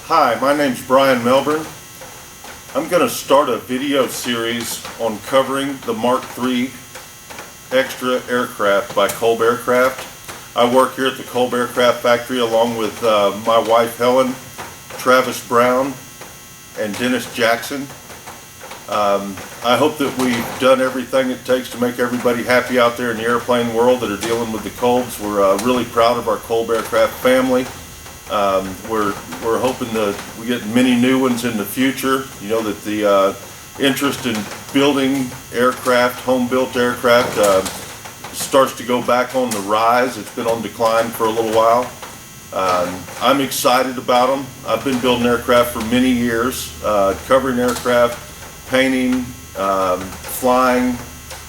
Hi, my name's Bryan Melborn. I'm going to start a video series on covering the Mark III extra aircraft by Kolb Aircraft. I work here at the Kolb Aircraft factory along with my wife Helen, Travis Brown, and Dennis Jackson. I hope that we've done everything it takes to make everybody happy out there in the airplane world that are dealing with the Kolbs. We're really proud of our Kolb Aircraft family. We're hoping that we get many new ones in the future. You know that the interest in building aircraft, home-built aircraft, starts to go back on the rise. It's been on decline for a little while. I'm excited about them. I've been building aircraft for many years, covering aircraft, painting, flying,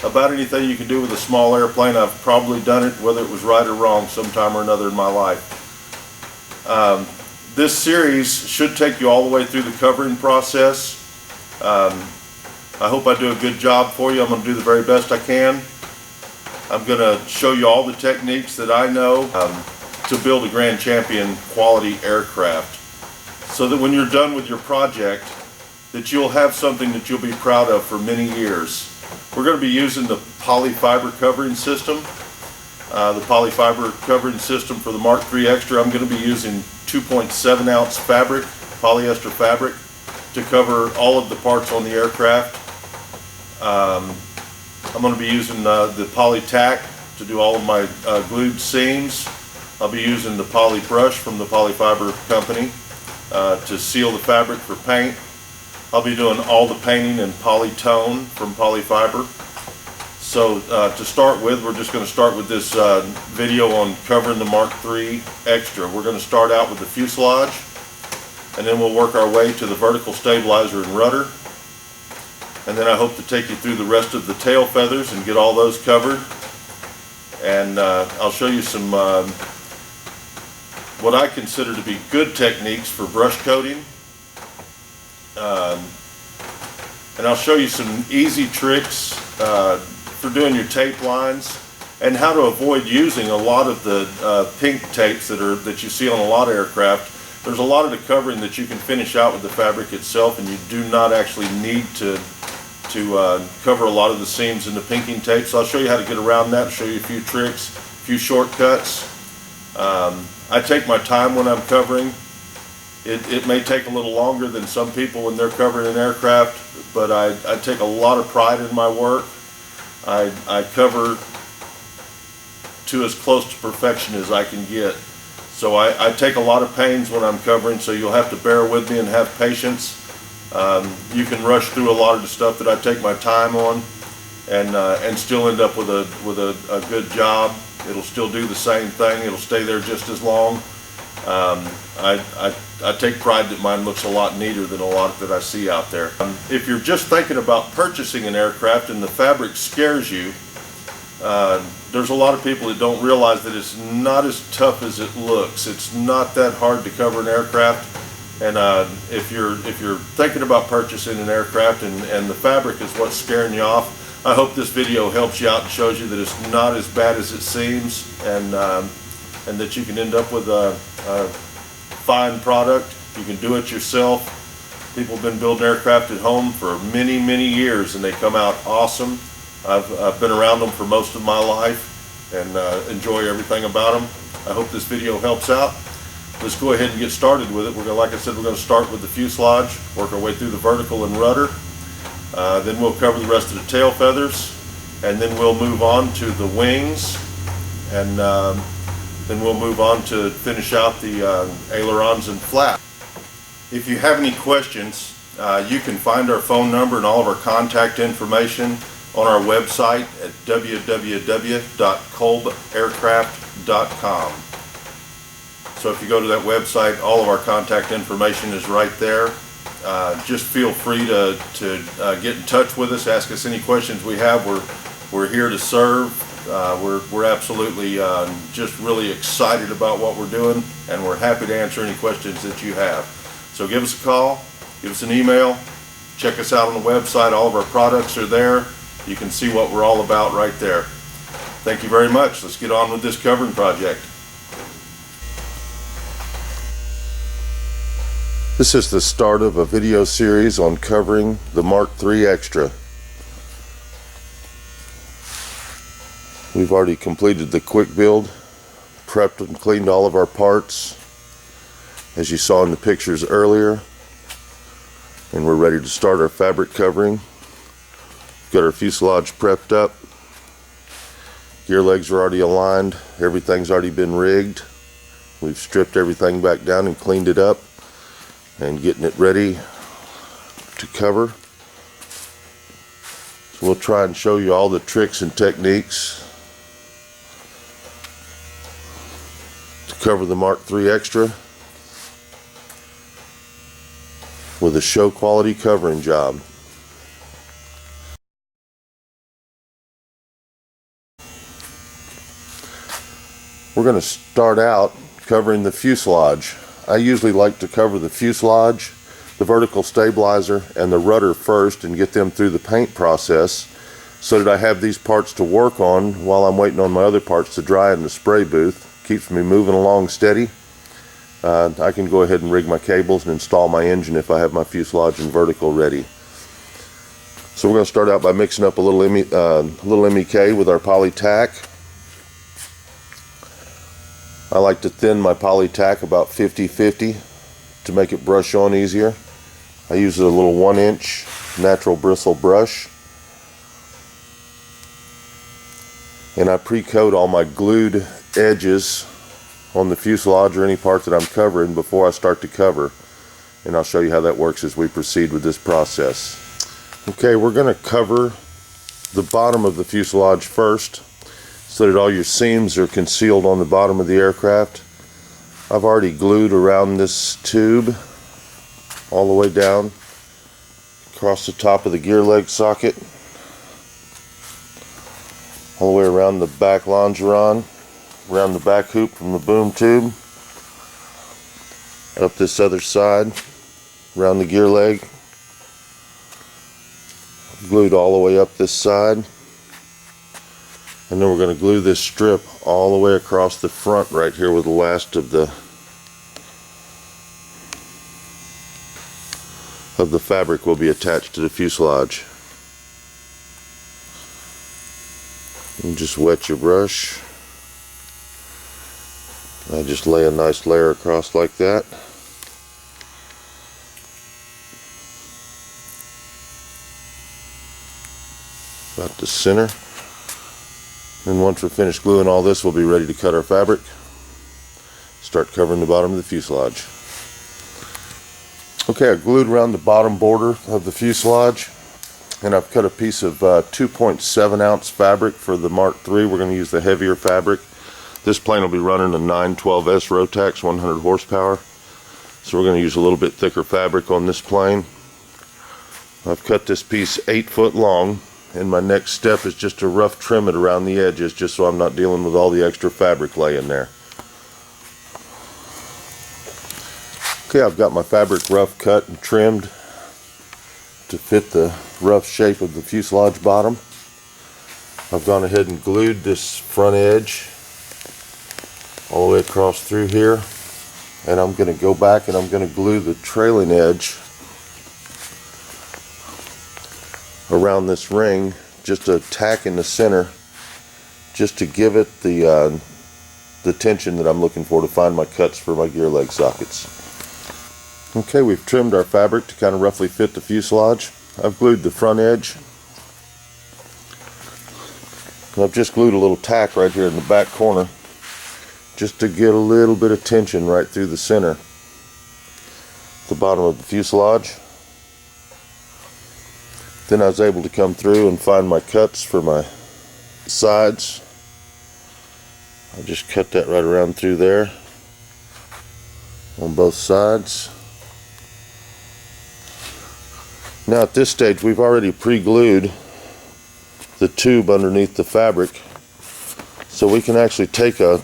about anything you can do with a small airplane. I've probably done it, whether it was right or wrong, sometime or another in my life. This series should take you all the way through the covering process. I hope I do a good job for you. I'm going to do the very best I can. I'm going to show you all the techniques that I know to build a Grand Champion quality aircraft, so that when you're done with your project, that you'll have something that you'll be proud of for many years. We're going to be using the Poly Fiber covering system. The Poly Fiber covering system for the Mark III Extra. I'm going to be using 2.7 ounce fabric, polyester fabric, to cover all of the parts on the aircraft. I'm going to be using the poly tack to do all of my glued seams. I'll be using the poly brush from the Poly Fiber company to seal the fabric for paint. I'll be doing all the painting in polytone from Poly Fiber. So to start with, we're just going to start with this video on covering the Mark III Extra. We're going to start out with the fuselage, and then we'll work our way to the vertical stabilizer and rudder. And then I hope to take you through the rest of the tail feathers and get all those covered. And I'll show you some what I consider to be good techniques for brush coating. And I'll show you some easy tricks for doing your tape lines, and how to avoid using a lot of the pink tapes that you see on a lot of aircraft. There's a lot of the covering that you can finish out with the fabric itself, and you do not actually need to cover a lot of the seams in the pinking tape. So I'll show you how to get around that, show you a few tricks, a few shortcuts. I take my time when I'm covering. It may take a little longer than some people when they're covering an aircraft, but I take a lot of pride in my work. I cover to as close to perfection as I can get. So I take a lot of pains when I'm covering, so you'll have to bear with me and have patience. You can rush through a lot of the stuff that I take my time on, and still end up with a good job. It'll still do the same thing. It'll stay there just as long. I take pride that mine looks a lot neater than a lot that I see out there. If you're just thinking about purchasing an aircraft and the fabric scares you, there's a lot of people that don't realize that it's not as tough as it looks. It's not that hard to cover an aircraft. And if you're thinking about purchasing an aircraft and the fabric is what's scaring you off, I hope this video helps you out and shows you that it's not as bad as it seems, and that you can end up with a fine product. You can do it yourself. People have been building aircraft at home for many, many years, and they come out awesome. I've been around them for most of my life and enjoy everything about them. I hope this video helps out. Let's go ahead and get started with it. Like I said, we're going to start with the fuselage, work our way through the vertical and rudder. Then we'll cover the rest of the tail feathers, and then we'll move on to the wings, and then we'll move on to finish out the ailerons and flaps. If you have any questions, you can find our phone number and all of our contact information on our website at www.kolbaircraft.com. So if you go to that website, all of our contact information is right there. Just feel free to get in touch with us, ask us any questions we have. We're here to serve. We're absolutely just really excited about what we're doing, and we're happy to answer any questions that you have. So give us a call, give us an email, check us out on the website. All of our products are there. You can see what we're all about right there. Thank you very much. Let's get on with this covering project. This is the start of a video series on covering the Mark III Extra. We've already completed the quick build, prepped and cleaned all of our parts, as you saw in the pictures earlier, and we're ready to start our fabric covering. We've got our fuselage prepped up, gear legs are already aligned, everything's already been rigged. We've stripped everything back down and cleaned it up and getting it ready to cover. So we'll try and show you all the tricks and techniques to cover the Mark III Extra with a show quality covering job. We're going to start out covering the fuselage. I usually like to cover the fuselage, the vertical stabilizer, and the rudder first and get them through the paint process so that I have these parts to work on while I'm waiting on my other parts to dry in the spray booth. Keeps me moving along steady. I can go ahead and rig my cables and install my engine if I have my fuselage and vertical ready. So we're going to start out by mixing up a little MEK with our poly tack. I like to thin my poly tack about 50-50 to make it brush on easier. I use a little 1-inch natural bristle brush, and I pre-coat all my glued edges on the fuselage or any part that I'm covering before I start to cover, and I'll show you how that works as we proceed with this process. Okay, we're going to cover the bottom of the fuselage first, so that all your seams are concealed on the bottom of the aircraft. I've already glued around this tube all the way down across the top of the gear leg socket, all the way around the back longeron, around the back hoop from the boom tube, up this other side, around the gear leg, glued all the way up this side. And then we're going to glue this strip all the way across the front right here where the last of the fabric will be attached to the fuselage. And just wet your brush. I just lay a nice layer across like that. About the center. And once we're finished gluing all this, we'll be ready to cut our fabric. Start covering the bottom of the fuselage. Okay, I glued around the bottom border of the fuselage, and I've cut a piece of 2.7 ounce fabric for the Mark III. We're going to use the heavier fabric. This plane will be running a 912S Rotax 100 horsepower, so we're going to use a little bit thicker fabric on this plane. I've cut this piece 8 foot long, and my next step is just to rough trim it around the edges, just so I'm not dealing with all the extra fabric laying there. Okay, I've got my fabric rough cut and trimmed to fit the rough shape of the fuselage bottom. I've gone ahead and glued this front edge all the way across through here, and I'm going to go back and I'm going to glue the trailing edge around this ring, just a tack in the center, just to give it the tension that I'm looking for to find my cuts for my gear leg sockets. Okay, we've trimmed our fabric to kind of roughly fit the fuselage. I've glued the front edge. And I've just glued a little tack right here in the back corner, just to get a little bit of tension right through the center, the bottom of the fuselage. Then I was able to come through and find my cuts for my sides. I just cut that right around through there on both sides. Now at this stage we've already pre-glued the tube underneath the fabric, so we can actually take a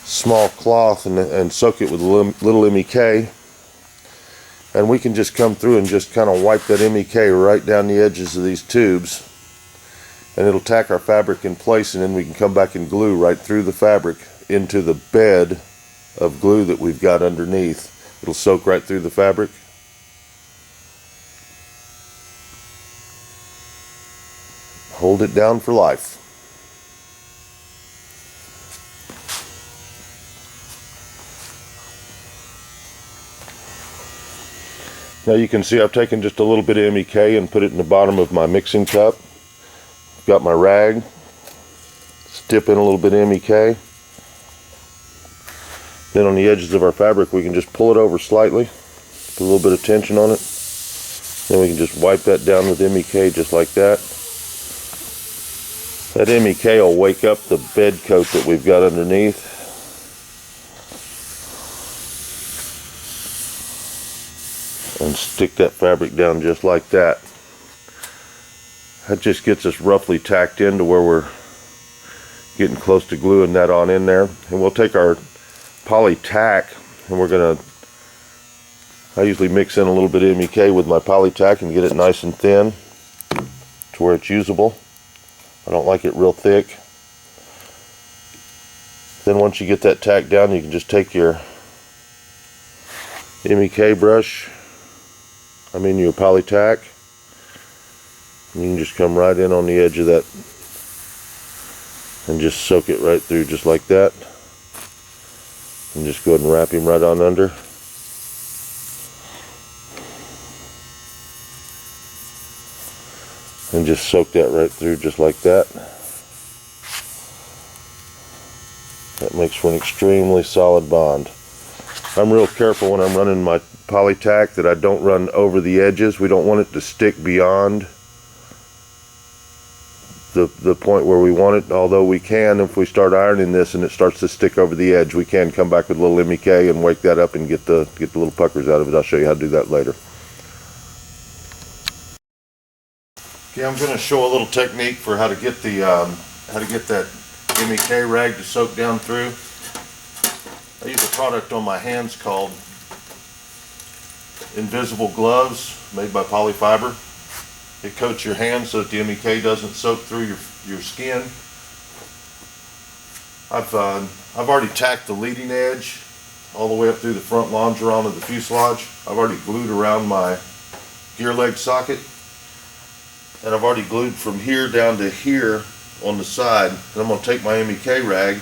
small cloth and soak it with a little MEK, and we can just come through and just kind of wipe that MEK right down the edges of these tubes, and it'll tack our fabric in place, and then we can come back and glue right through the fabric into the bed of glue that we've got underneath. It'll soak right through the fabric. Hold it down for life. Now you can see I've taken just a little bit of MEK and put it in the bottom of my mixing cup. Got my rag. Dip in a little bit of MEK. Then on the edges of our fabric we can just pull it over slightly. Put a little bit of tension on it. Then we can just wipe that down with MEK just like that. That MEK will wake up the bed coat that we've got underneath. And stick that fabric down just like that. That just gets us roughly tacked into where we're getting close to gluing that on in there. And we'll take our poly tack and we're gonna, I usually mix in a little bit of MEK with my poly tack and get it nice and thin to where it's usable. I don't like it real thick. Then once you get that tack down, you can just take your MEK brush, your poly tack, and you can just come right in on the edge of that and just soak it right through just like that. And just go ahead and wrap him right on under. And just soak that right through just like that. That makes for an extremely solid bond. I'm real careful when I'm running my poly tack that I don't run over the edges. We don't want it to stick beyond the point where we want it, although we can, if we start ironing this and it starts to stick over the edge, we can come back with a little MEK and wake that up and get the little puckers out of it. I'll show you how to do that later. Okay, I'm going to show a little technique for how to get the that MEK rag to soak down through. I use a product on my hands called Invisible Gloves, made by Poly Fiber. It coats your hands so that the MEK doesn't soak through your skin. I've already tacked the leading edge all the way up through the front longeron of the fuselage. I've already glued around my gear leg socket, and I've already glued from here down to here on the side. And I'm going to take my MEK rag.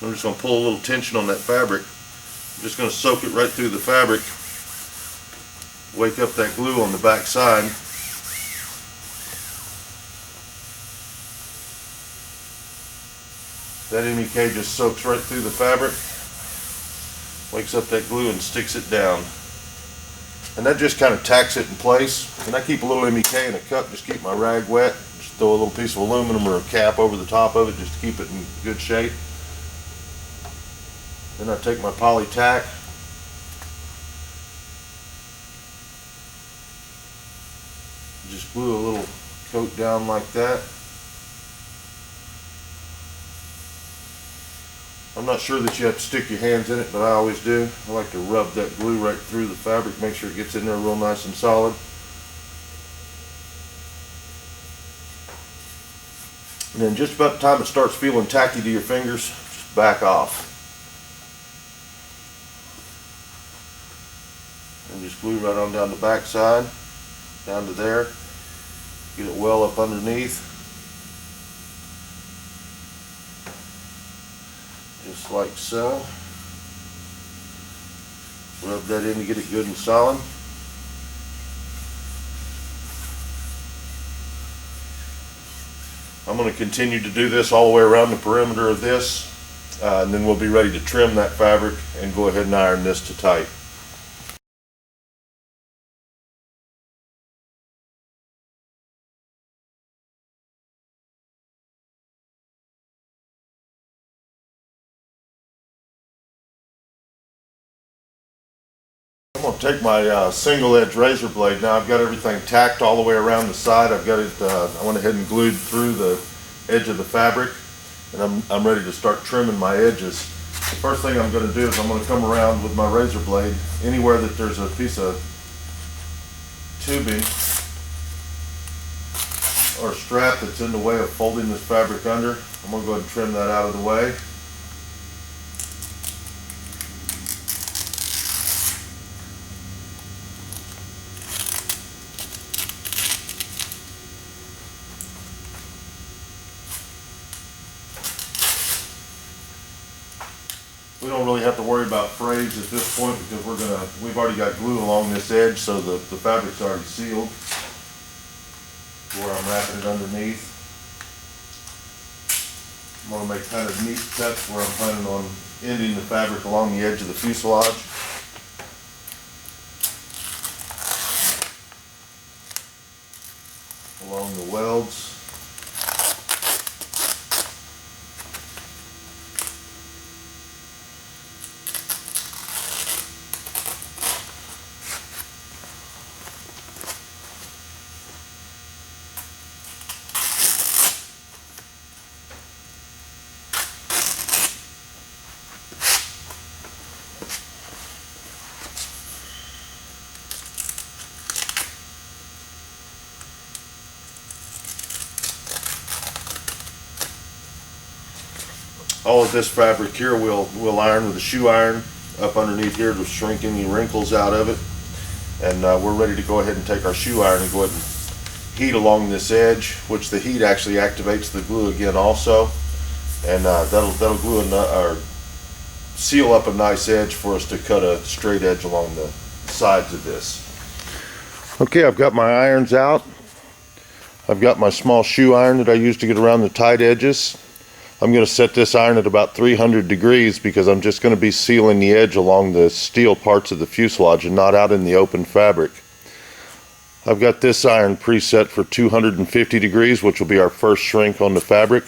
I'm just going to pull a little tension on that fabric. I'm just going to soak it right through the fabric. Wake up that glue on the back side. That MEK just soaks right through the fabric, wakes up that glue and sticks it down. And that just kind of tacks it in place. And I keep a little MEK in a cup, just keep my rag wet. Just throw a little piece of aluminum or a cap over the top of it just to keep it in good shape. Then I take my poly tack, just glue a little coat down like that. I'm not sure that you have to stick your hands in it, but I always do. I like to rub that glue right through the fabric, make sure it gets in there real nice and solid. And then just about the time it starts feeling tacky to your fingers, just back off. And just glue right on down the back side, down to there. Get it well up underneath. Just like so. Rub that in to get it good and solid. I'm going to continue to do this all the way around the perimeter of this, and then we'll be ready to trim that fabric and go ahead and iron this to type. I'm going to take my single edge razor blade. Now I've got everything tacked all the way around the side. I've got it, I went ahead and glued through the edge of the fabric, and I'm ready to start trimming my edges. The first thing I'm going to do is I'm going to come around with my razor blade anywhere that there's a piece of tubing or a strap that's in the way of folding this fabric under. I'm going to go ahead and trim that out of the way. We don't really have to worry about frays at this point because we've already got glue along this edge, so the fabric's already sealed where I'm wrapping it underneath. I'm going to make kind of neat cuts where I'm planning on ending the fabric along the edge of the fuselage. Along the welds. All of this fabric here we'll iron with a shoe iron up underneath here to shrink any wrinkles out of it. And we're ready to go ahead and take our shoe iron and go ahead and heat along this edge, which the heat actually activates the glue again also. And that'll glue or seal up a nice edge for us to cut a straight edge along the sides of this. Okay, I've got my irons out. I've got my small shoe iron that I use to get around the tight edges. I'm going to set this iron at about 300 degrees because I'm just going to be sealing the edge along the steel parts of the fuselage and not out in the open fabric. I've got this iron preset for 250 degrees, which will be our first shrink on the fabric.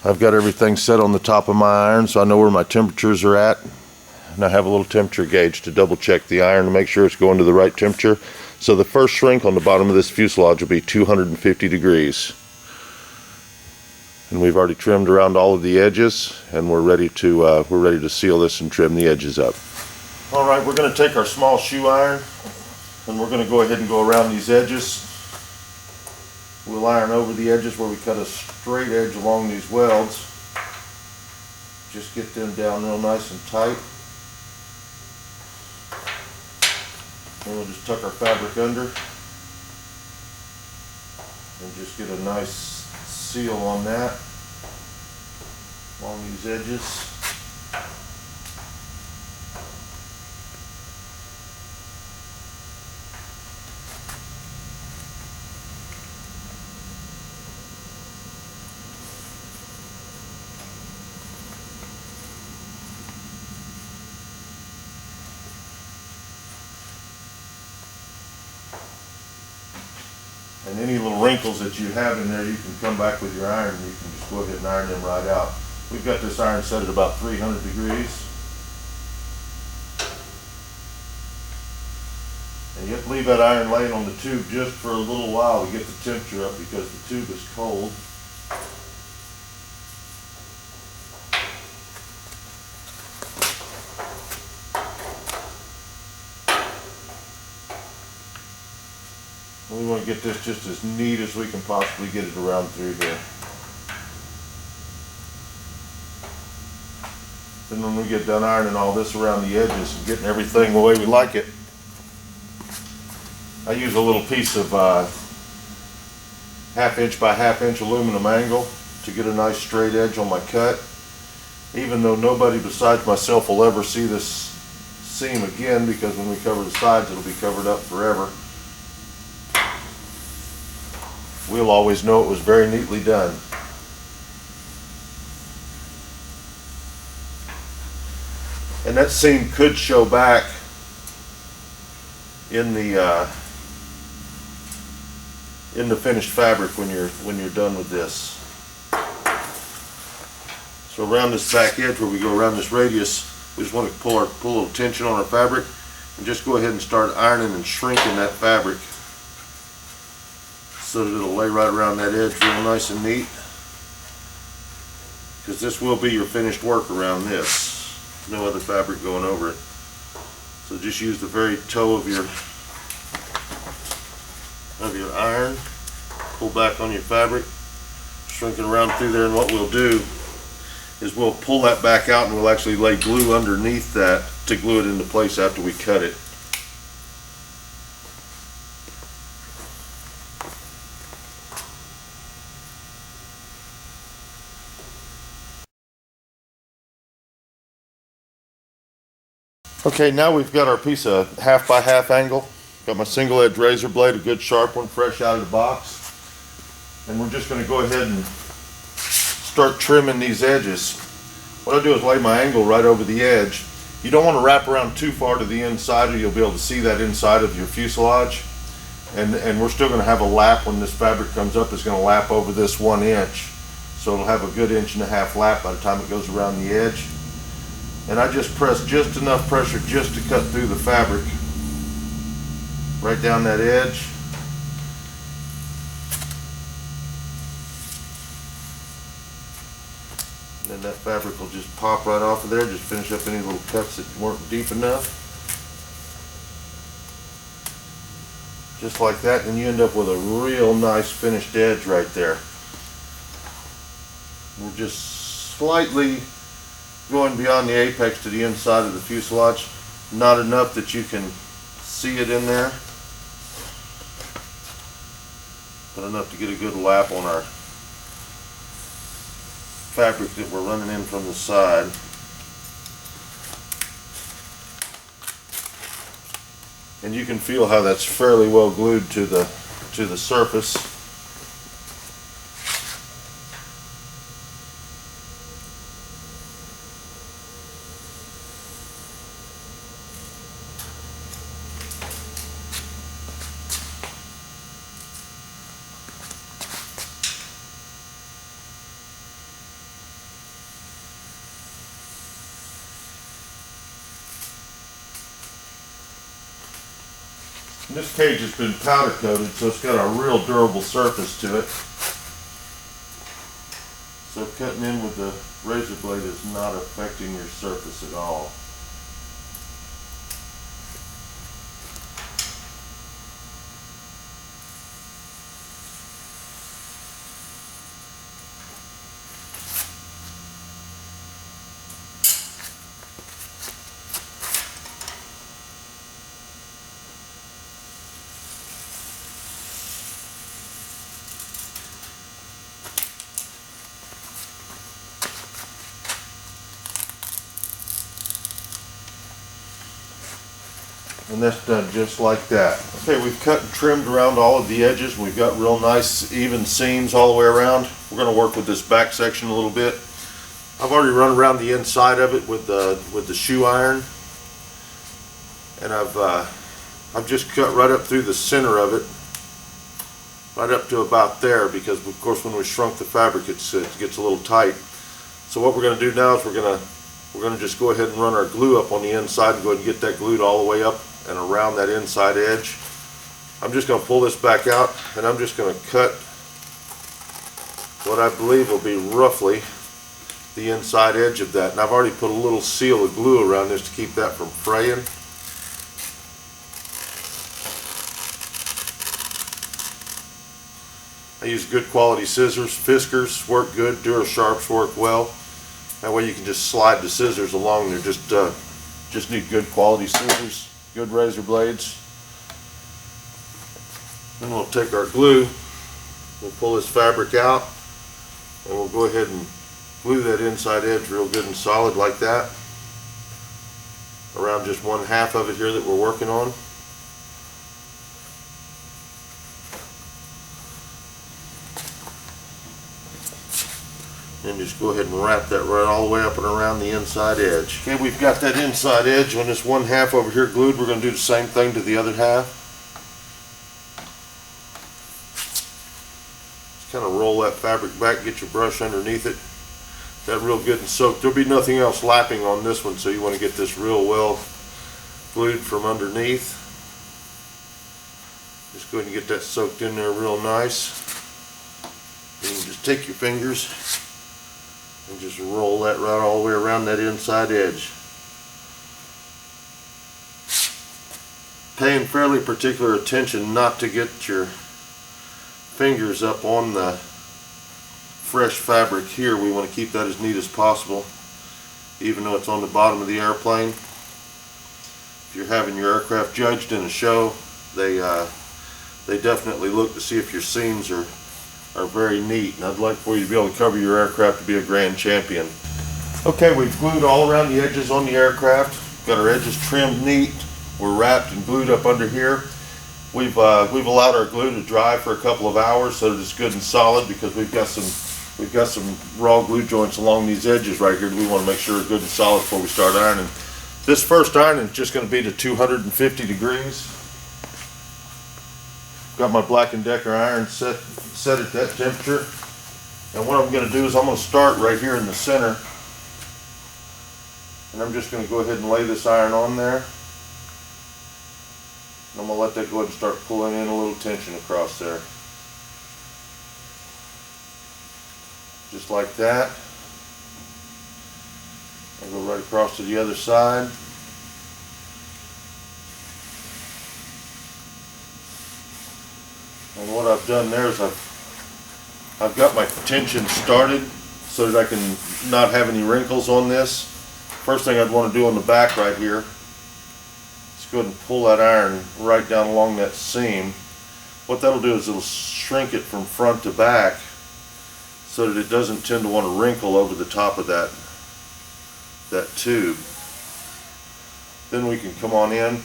I've got everything set on the top of my iron so I know where my temperatures are at. And I have a little temperature gauge to double check the iron to make sure it's going to the right temperature. So the first shrink on the bottom of this fuselage will be 250 degrees. And we've already trimmed around all of the edges, and we're ready to seal this and trim the edges up. All right, we're going to take our small shoe iron and we're going to go ahead and go around these edges. We'll iron over the edges where we cut a straight edge along these welds. Just get them down real nice and tight. And we'll just tuck our fabric under and just get a nice seal on that along these edges. And any little wrinkles that you have in there, you can come back with your iron and you can just go ahead and iron them right out. We've got this iron set at about 300 degrees. And you have to leave that iron laying on the tube just for a little while to get the temperature up because the tube is cold. We want to get this just as neat as we can possibly get it around through here. Then when we get done ironing all this around the edges and getting everything the way we like it, I use a little piece of 1/2 inch by 1/2 inch aluminum angle to get a nice straight edge on my cut. Even though nobody besides myself will ever see this seam again, because when we cover the sides it'll be covered up forever. We'll always know it was very neatly done. And that seam could show back in the finished fabric when you're done with this. So around this back edge where we go around this radius, we just want to pull a little tension on our fabric and just go ahead and start ironing and shrinking that fabric so that it'll lay right around that edge real nice and neat, because this will be your finished work around this. No other fabric going over it. So just use the very toe of your iron, pull back on your fabric, shrink it around through there, and what we'll do is we'll pull that back out and we'll actually lay glue underneath that to glue it into place after we cut it. Okay, now we've got our piece of 1/2 by 1/2 angle. Got my single edge razor blade, a good sharp one, fresh out of the box. And we're just going to go ahead and start trimming these edges. What I do is lay my angle right over the edge. You don't want to wrap around too far to the inside or you'll be able to see that inside of your fuselage. And we're still going to have a lap when this fabric comes up. It's going to lap over this 1 inch. So it'll have a good 1.5 inch lap by the time it goes around the edge. And I just press just enough pressure just to cut through the fabric. Right down that edge. And then that fabric will just pop right off of there. Just finish up any little cuts that weren't deep enough. Just like that, and you end up with a real nice finished edge right there. We're just slightly going beyond the apex to the inside of the fuselage. Not enough that you can see it in there, but enough to get a good lap on our fabric that we're running in from the side. And you can feel how that's fairly well glued to the surface. And this cage has been powder coated, so it's got a real durable surface to it. So cutting in with the razor blade is not affecting your surface at all. And that's done just like that. Okay, we've cut and trimmed around all of the edges. We've got real nice even seams all the way around. We're going to work with this back section a little bit. I've already run around the inside of it with the shoe iron, and I've just cut right up through the center of it, right up to about there, because of course when we shrunk the fabric it gets a little tight. So what we're going to do now is we're going to just go ahead and run our glue up on the inside and go ahead and get that glued all the way up and around that inside edge. I'm just going to pull this back out, and I'm just going to cut what I believe will be roughly the inside edge of that. And I've already put a little seal of glue around this to keep that from fraying. I use good quality scissors. Fiskars work good, Dura Sharps work well. That way you can just slide the scissors along there. Just need good quality scissors, good razor blades. Then we'll take our glue, we'll pull this fabric out, and we'll go ahead and glue that inside edge real good and solid like that around just 1/2 of it here that we're working on. And just go ahead and wrap that right all the way up and around the inside edge. Okay, we've got that inside edge on this 1/2 over here glued. We're going to do the same thing to the other half. Just kind of roll that fabric back, get your brush underneath it. That real good and soaked. There'll be nothing else lapping on this one, so you want to get this real well glued from underneath. Just go ahead and get that soaked in there real nice. And you can just take your fingers and just roll that right all the way around that inside edge. Paying fairly particular attention not to get your fingers up on the fresh fabric here. We want to keep that as neat as possible, even though it's on the bottom of the airplane. If you're having your aircraft judged in a show, they definitely look to see if your seams are very neat, and I'd like for you to be able to cover your aircraft to be a grand champion. Okay, we've glued all around the edges on the aircraft. Got our edges trimmed neat. We're wrapped and glued up under here. We've allowed our glue to dry for a couple of hours so that it's good and solid, because we've got some raw glue joints along these edges right here that we want to make sure are good and solid before we start ironing. This first ironing is just going to be to 250 degrees. Got my Black & Decker iron set at that temperature. And what I'm going to do is I'm going to start right here in the center. And I'm just going to go ahead and lay this iron on there. And I'm going to let that go ahead and start pulling in a little tension across there. Just like that. I'll go right across to the other side. And what I've done there is I've got my tension started so that I can not have any wrinkles on this. First thing I'd want to do on the back right here is go ahead and pull that iron right down along that seam. What that'll do is it'll shrink it from front to back so that it doesn't tend to want to wrinkle over the top of that tube. Then we can come on in,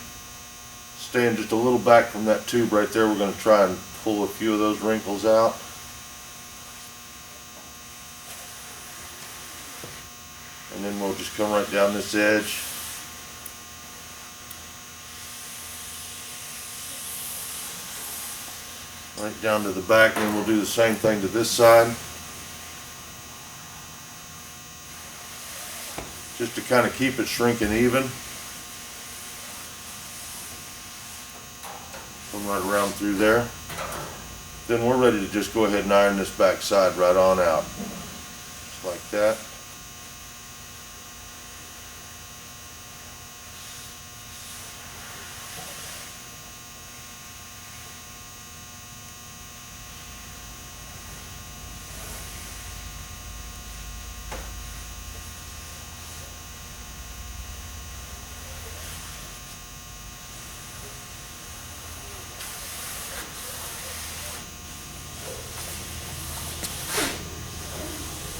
staying just a little back from that tube right there. We're going to try and pull a few of those wrinkles out. And then we'll just come right down this edge. Right down to the back, and then we'll do the same thing to this side. Just to kind of keep it shrinking even. Come right around through there. Then we're ready to just go ahead and iron this back side right on out. Just like that.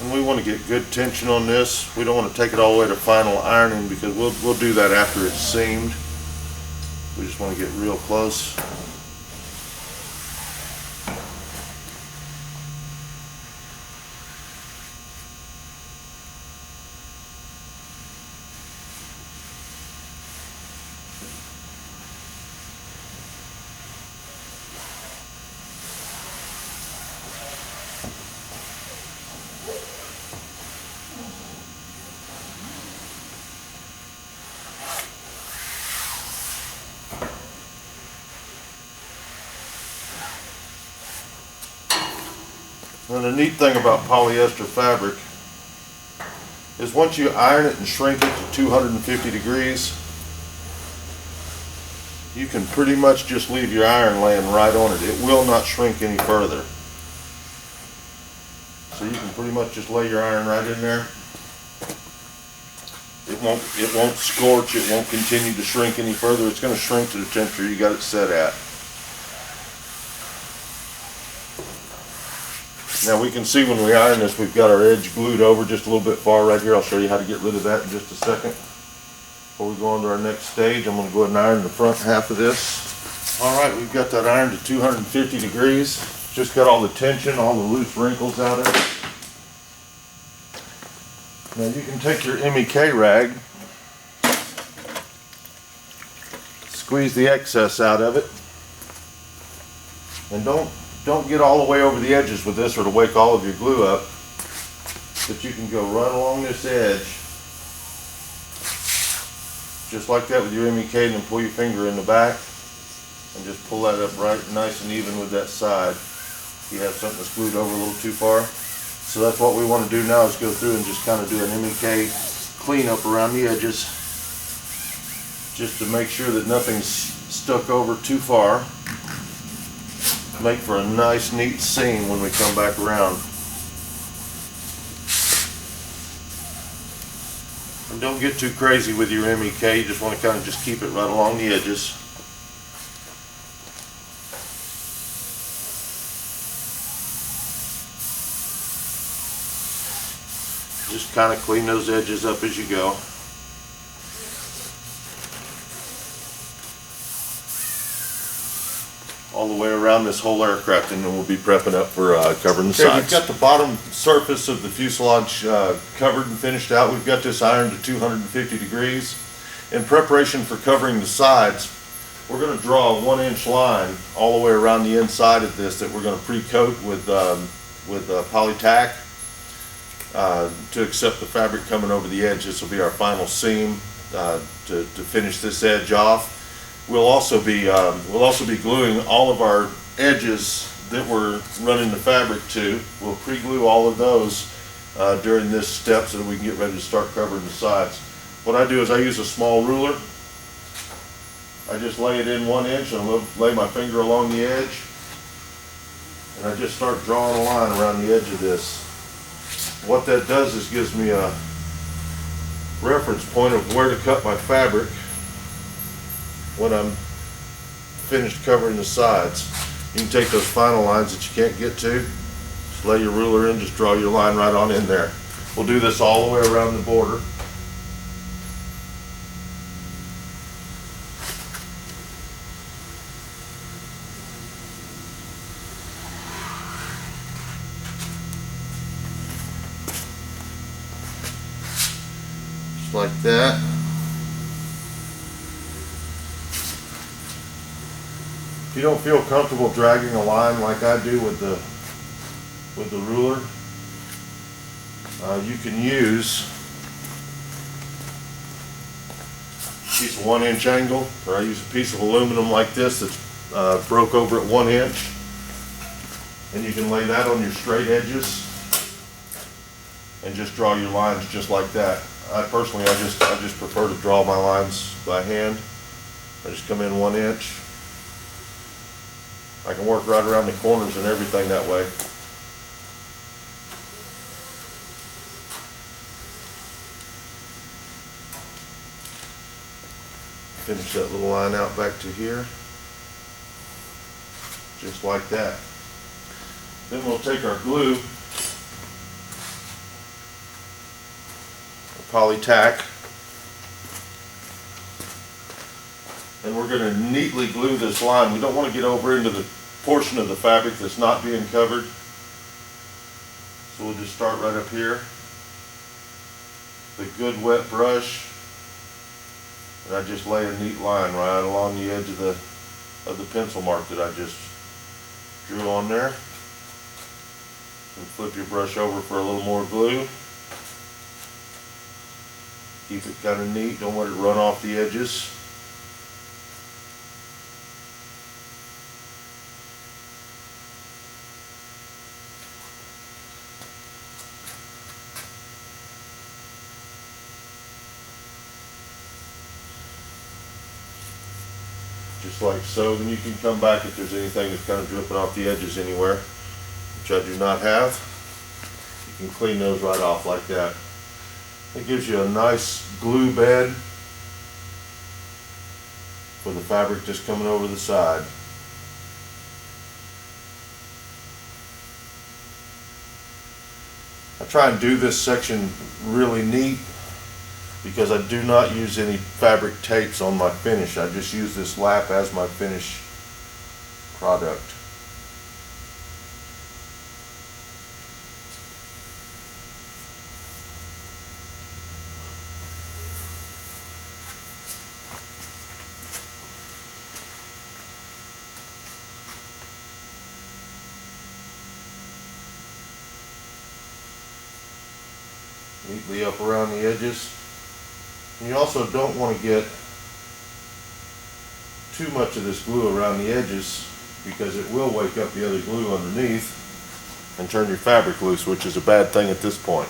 And we want to get good tension on this. We don't want to take it all the way to final ironing, because we'll do that after it's seamed. We just want to get real close. And the neat thing about polyester fabric is once you iron it and shrink it to 250 degrees, you can pretty much just leave your iron laying right on it. It will not shrink any further. So you can pretty much just lay your iron right in there. It won't scorch, it won't continue to shrink any further. It's going to shrink to the temperature you got it set at. Now we can see when we iron this, we've got our edge glued over just a little bit far right here. I'll show you how to get rid of that in just a second. Before we go on to our next stage, I'm going to go ahead and iron the front half of this. Alright, we've got that iron to 250 degrees. Just got all the tension, all the loose wrinkles out of it. Now you can take your MEK rag, squeeze the excess out of it, and don't get all the way over the edges with this or to wake all of your glue up, but you can go right along this edge, just like that with your MEK, and then pull your finger in the back and just pull that up right nice and even with that side. You have something that's glued over a little too far. So that's what we want to do now, is go through and just kind of do an MEK cleanup around the edges, just to make sure that nothing's stuck over too far. Make for a nice neat seam when we come back around. And don't get too crazy with your MEK, you just want to kind of just keep it right along the edges. Just kind of clean those edges up as you go. way around this whole aircraft, and then we'll be prepping up for covering the Okay, sides. we've got the bottom surface of the fuselage covered and finished out. We've got this ironed to 250 degrees. In preparation for covering the sides, we're going to draw a 1-inch line all the way around the inside of this that we're going to pre-coat with poly tack to accept the fabric coming over the edge. This will be our final seam to finish this edge off. We'll also be gluing all of our edges that we're running the fabric to. We'll pre-glue all of those during this step so that we can get ready to start covering the sides. What I do is I use a small ruler. I just lay it in 1 inch and I'll lay my finger along the edge, and I just start drawing a line around the edge of this. What that does is gives me a reference point of where to cut my fabric when I'm finished covering the sides. You can take those final lines that you can't get to, just lay your ruler in, just draw your line right on in there. We'll do this all the way around the border. Just like that. If you don't feel comfortable dragging a line like I do with the ruler, you can use a piece of 1-inch angle, or I use a piece of aluminum like this that's broke over at 1 inch, and you can lay that on your straight edges and just draw your lines just like that. I personally just prefer to draw my lines by hand. I just come in 1 inch. I can work right around the corners and everything that way. Finish that little line out back to here, just like that. Then we'll take our glue, poly tack, and we're going to neatly glue this line. We don't want to get over into the portion of the fabric that's not being covered. So we'll just start right up here. The good wet brush, and I just lay a neat line right along the edge of the pencil mark that I just drew on there. And flip your brush over for a little more glue. Keep it kind of neat, don't let it run off the edges. Just like so. Then you can come back if there's anything that's kind of dripping off the edges anywhere, which I do not have. You can clean those right off like that. It gives you a nice glue bed for the fabric just coming over the side. I try and do this section really neat because I do not use any fabric tapes on my finish. I just use this lap as my finish product. Neatly up around the edges. And you also don't want to get too much of this glue around the edges because it will wake up the other glue underneath and turn your fabric loose, which is a bad thing at this point.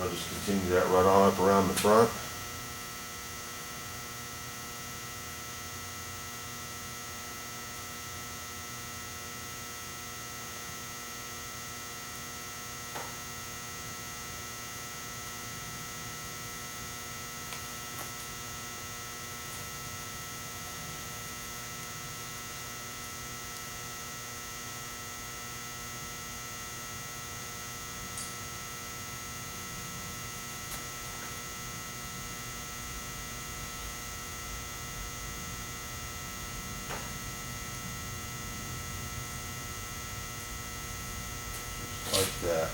I'll just continue that right on up around the front. like that.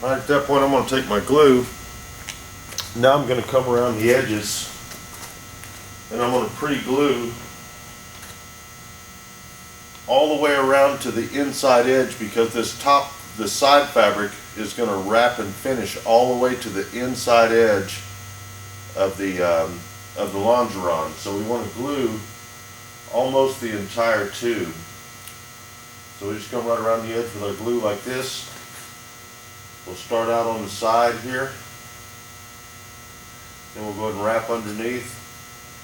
All right, at that point I'm going to take my glue. Now I'm going to come around the edges and I'm going to pre-glue all the way around to the inside edge, because the side fabric is going to wrap and finish all the way to the inside edge of the longeron. So we want to glue almost the entire tube. So we just come right around the edge with our glue like this. We'll start out on the side here. Then we'll go ahead and wrap underneath.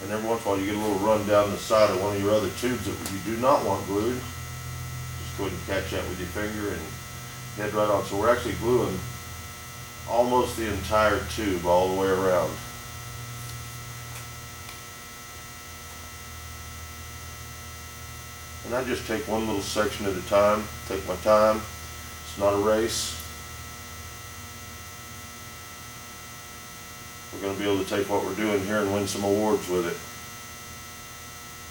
And every once in a while you get a little run down the side of one of your other tubes that you do not want glued. Just go ahead and catch that with your finger and head right on. So we're actually gluing almost the entire tube all the way around. And I just take one little section at a time, take my time. It's not a race. We're going to be able to take what we're doing here and win some awards with it.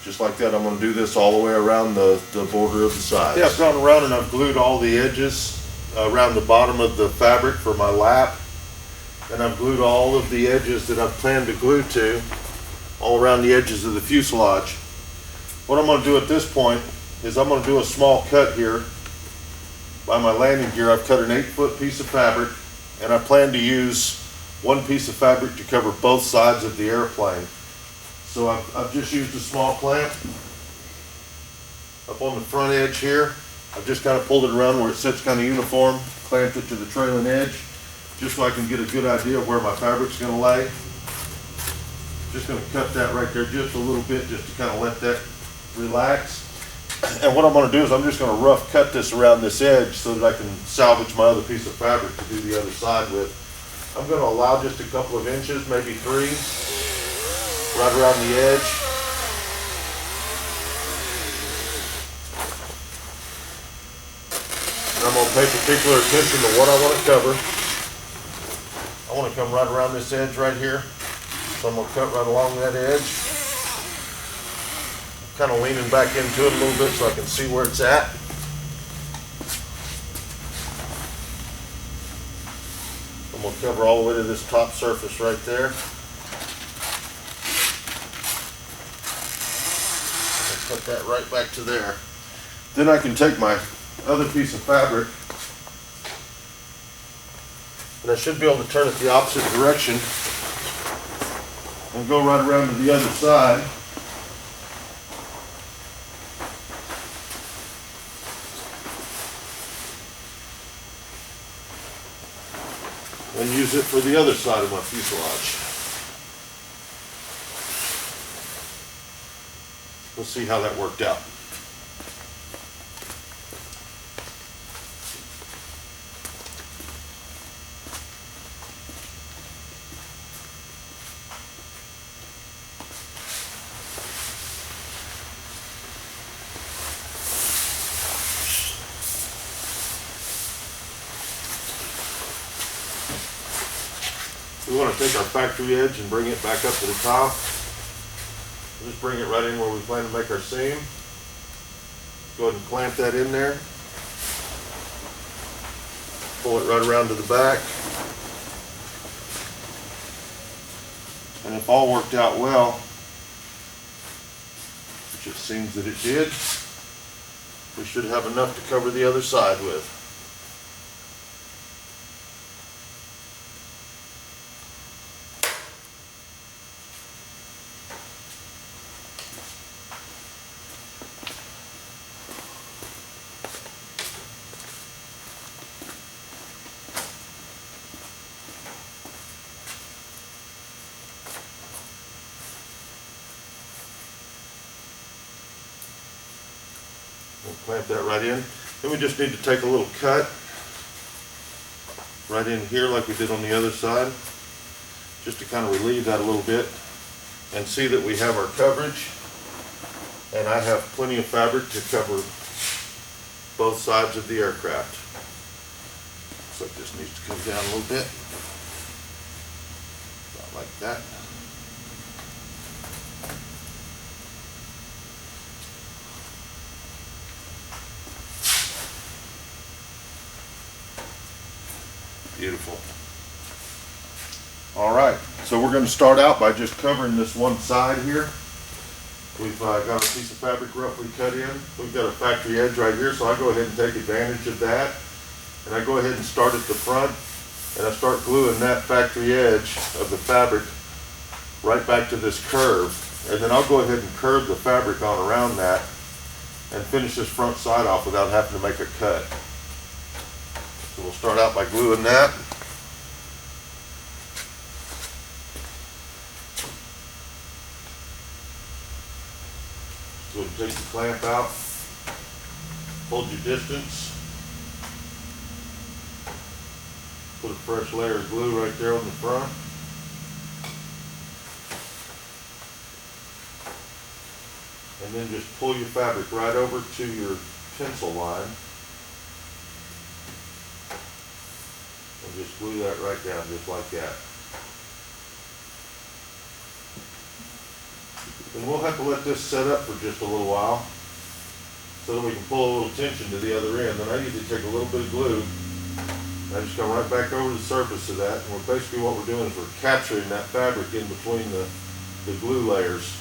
Just like that, I'm going to do this all the way around the border of the sides. Yeah, I've gone around and I've glued all the edges around the bottom of the fabric for my lap. And I've glued all of the edges that I've planned to glue to all around the edges of the fuselage. What I'm going to do at this point is I'm going to do a small cut here. By my landing gear, I've cut an 8-foot piece of fabric, and I plan to use one piece of fabric to cover both sides of the airplane. So I've just used a small clamp up on the front edge here. I've just kind of pulled it around where it sits kind of uniform, clamped it to the trailing edge, just so I can get a good idea of where my fabric's going to lay. Just going to cut that right there just a little bit, just to kind of let that relax. And what I'm going to do is I'm just going to rough cut this around this edge so that I can salvage my other piece of fabric to do the other side with. I'm going to allow just a couple of inches, maybe 3, right around the edge. And I'm going to pay particular attention to what I want to cover. I want to come right around this edge right here. So I'm going to cut right along that edge. Kind of leaning back into it a little bit so I can see where it's at. I'm going to cover all the way to this top surface right there. Put that right back to there. Then I can take my other piece of fabric and I should be able to turn it the opposite direction and go right around to the other side. And use it for the other side of my fuselage. We'll see how that worked out. We want to take our factory edge and bring it back up to the top. Just bring it right in where we plan to make our seam. Go ahead and clamp that in there. Pull it right around to the back. And if all worked out well, which it seems that it did, we should have enough to cover the other side with. We'll clamp that right in. Then we just need to take a little cut right in here like we did on the other side, just to kind of relieve that a little bit and see that we have our coverage. And I have plenty of fabric to cover both sides of the aircraft. Looks like this needs to come down a little bit. About like that. beautiful. All right, so we're going to start out by just covering this one side here. We've got a piece of fabric roughly cut in. We've got a factory edge right here, so I go ahead and take advantage of that. And I go ahead and start at the front, and I start gluing that factory edge of the fabric right back to this curve. And then I'll go ahead and curve the fabric on around that and finish this front side off without having to make a cut. So we'll start out by gluing that. Go ahead and take the clamp out, hold your distance, put a fresh layer of glue right there on the front. And then just pull your fabric right over to your pencil line and just glue that right down just like that. And we'll have to let this set up for just a little while so that we can pull a little tension to the other end. Then I usually take a little bit of glue and I just come right back over the surface of that, and basically what we're doing is we're capturing that fabric in between the glue layers.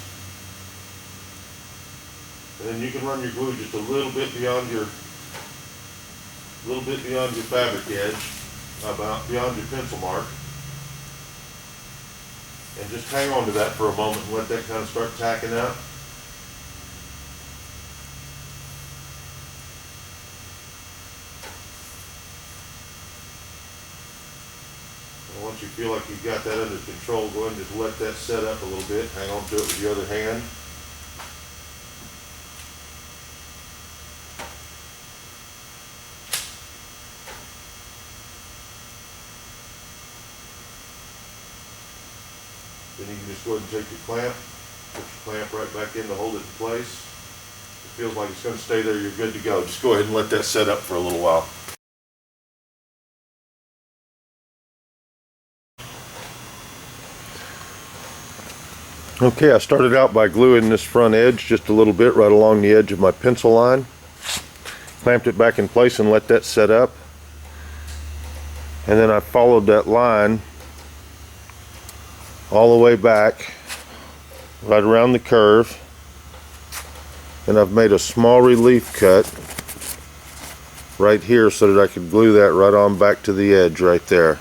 And then you can run your glue just a little bit beyond your fabric edge, beyond your pencil mark. And just hang on to that for a moment and let that kind of start tacking out. And once you feel like you've got that under control, go ahead and just let that set up a little bit. Hang on to it with the other hand. Then you can just go ahead and take your clamp, put your clamp right back in to hold it in place. It feels like it's going to stay there, you're good to go. Just go ahead and let that set up for a little while. Okay, I started out by gluing this front edge just a little bit right along the edge of my pencil line. Clamped it back in place and let that set up. And then I followed that line all the way back right around the curve, and I've made a small relief cut right here so that I could glue that right on back to the edge right there.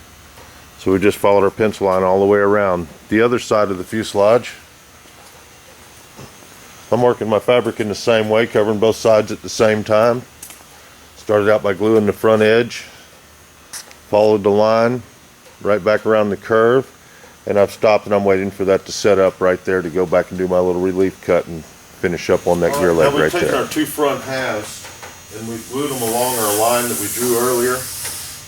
So we just followed our pencil line all the way around. The other side of the fuselage, I'm working my fabric in the same way, covering both sides at the same time. Started out by gluing the front edge, followed the line right back around the curve, and I've stopped and I'm waiting for that to set up right there to go back and do my little relief cut and finish up on that gear leg right there. Now we've taken our two front halves and we've glued them along our line that we drew earlier,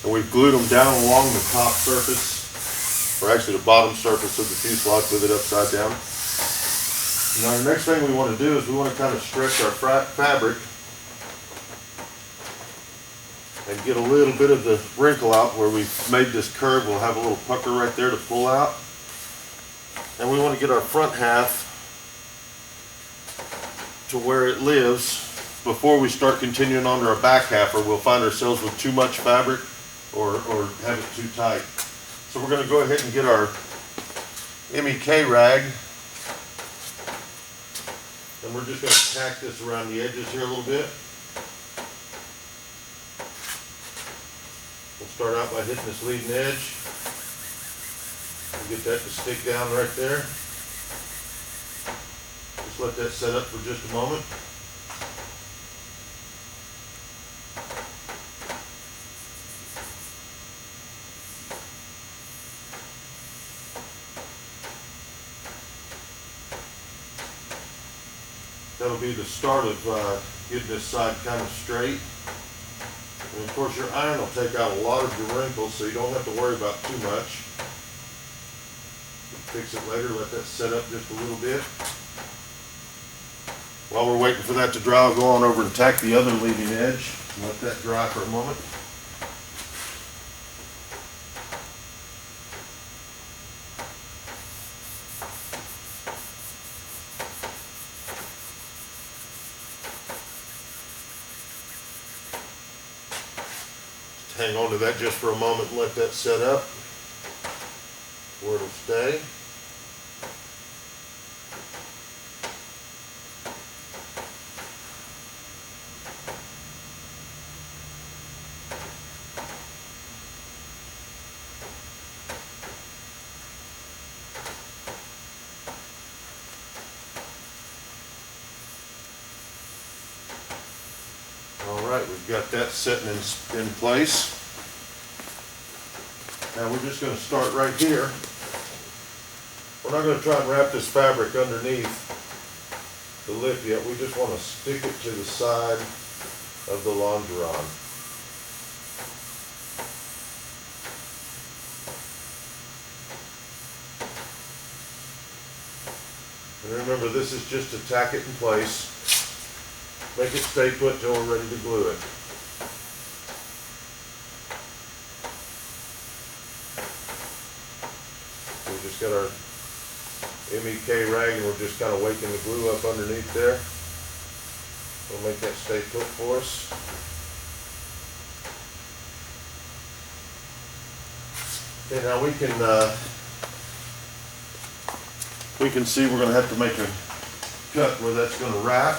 and we've glued them down along the top surface, or actually the bottom surface of the fuselage with it upside down. Now the next thing we want to do is we want to kind of stretch our fabric and get a little bit of the wrinkle out where we've made this curve. We'll have a little pucker right there to pull out. And we want to get our front half to where it lives before we start continuing on to our back half, or we'll find ourselves with too much fabric or have it too tight. So we're going to go ahead and get our MEK rag, and we're just going to tack this around the edges here a little bit. We'll start out by hitting this leading edge. We'll get that to stick down right there. Just let that set up for just a moment. That'll be the start of getting this side kind of straight. And of course your iron will take out a lot of your wrinkles, so you don't have to worry about too much. Fix it later, let that set up just a little bit. While we're waiting for that to dry, I'll go on over and tack the other leading edge. Let that dry for a moment. hang on to that just for a moment and let that set up where it'll stay. Alright, we've got that sitting in place. Now we're just going to start right here. We're not going to try and wrap this fabric underneath the lip yet. We just want to stick it to the side of the longeron. And remember, this is just to tack it in place. Make it stay put till we're ready to glue it. We just got our MEK rag and we're just kind of waking the glue up underneath there. We'll make that stay put for us. Okay, now we can see we're going to have to make a cut where that's going to wrap.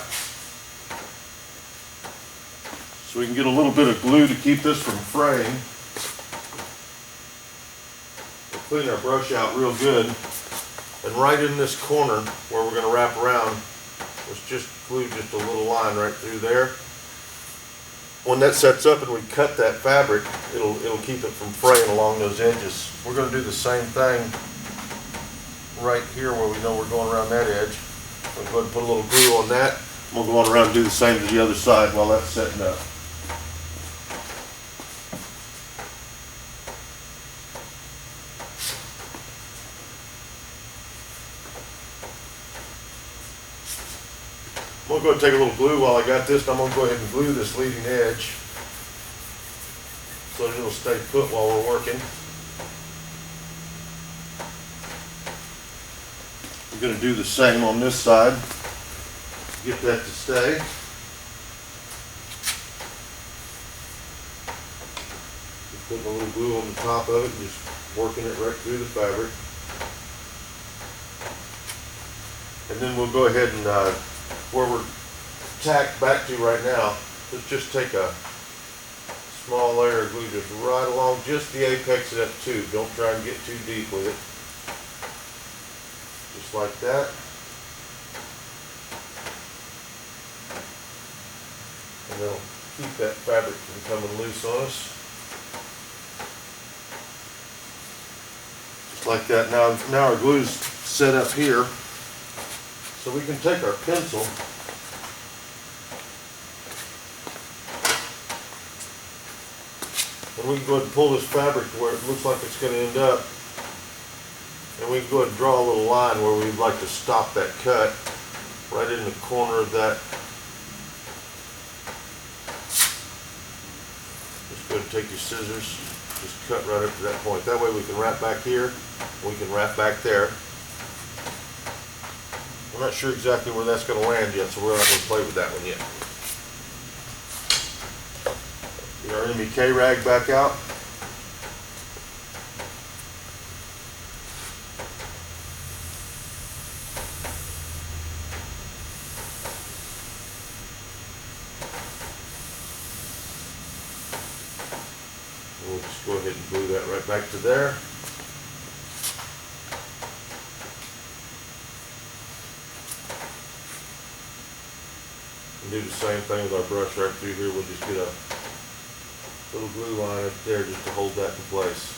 So we can get a little bit of glue to keep this from fraying. We'll clean our brush out real good. And right in this corner where we're going to wrap around, let's just glue just a little line right through there. When that sets up and we cut that fabric, it'll keep it from fraying along those edges. We're going to do the same thing right here where we know we're going around that edge. We'll go ahead and put a little glue on that. We'll go on around and do the same to the other side while that's setting up. I'm going to go ahead and take a little glue while I got this. I'm going to go ahead and glue this leading edge so that it'll stay put while we're working. We're going to do the same on this side. Get that to stay. Just putting a little glue on the top of it and just working it right through the fabric. And then we'll go ahead and where we're tacked back to right now, let's just take a small layer of glue just right along just the apex of that tube. Don't try and get too deep with it. Just like that. And that'll keep that fabric from coming loose on us. Just like that. Now our glue's set up here. So we can take our pencil and we can go ahead and pull this fabric to where it looks like it's going to end up. And we can go ahead and draw a little line where we'd like to stop that cut right in the corner of that. Just go ahead and take your scissors, just cut right up to that point. That way we can wrap back here, we can wrap back there. I'm not sure exactly where that's going to land yet, so we're not going to play with that one yet. Get our MEK rag back out. We'll just go ahead and glue that right back to there. Do the same thing with our brush right through here. We'll just get a little glue line up there just to hold that in place.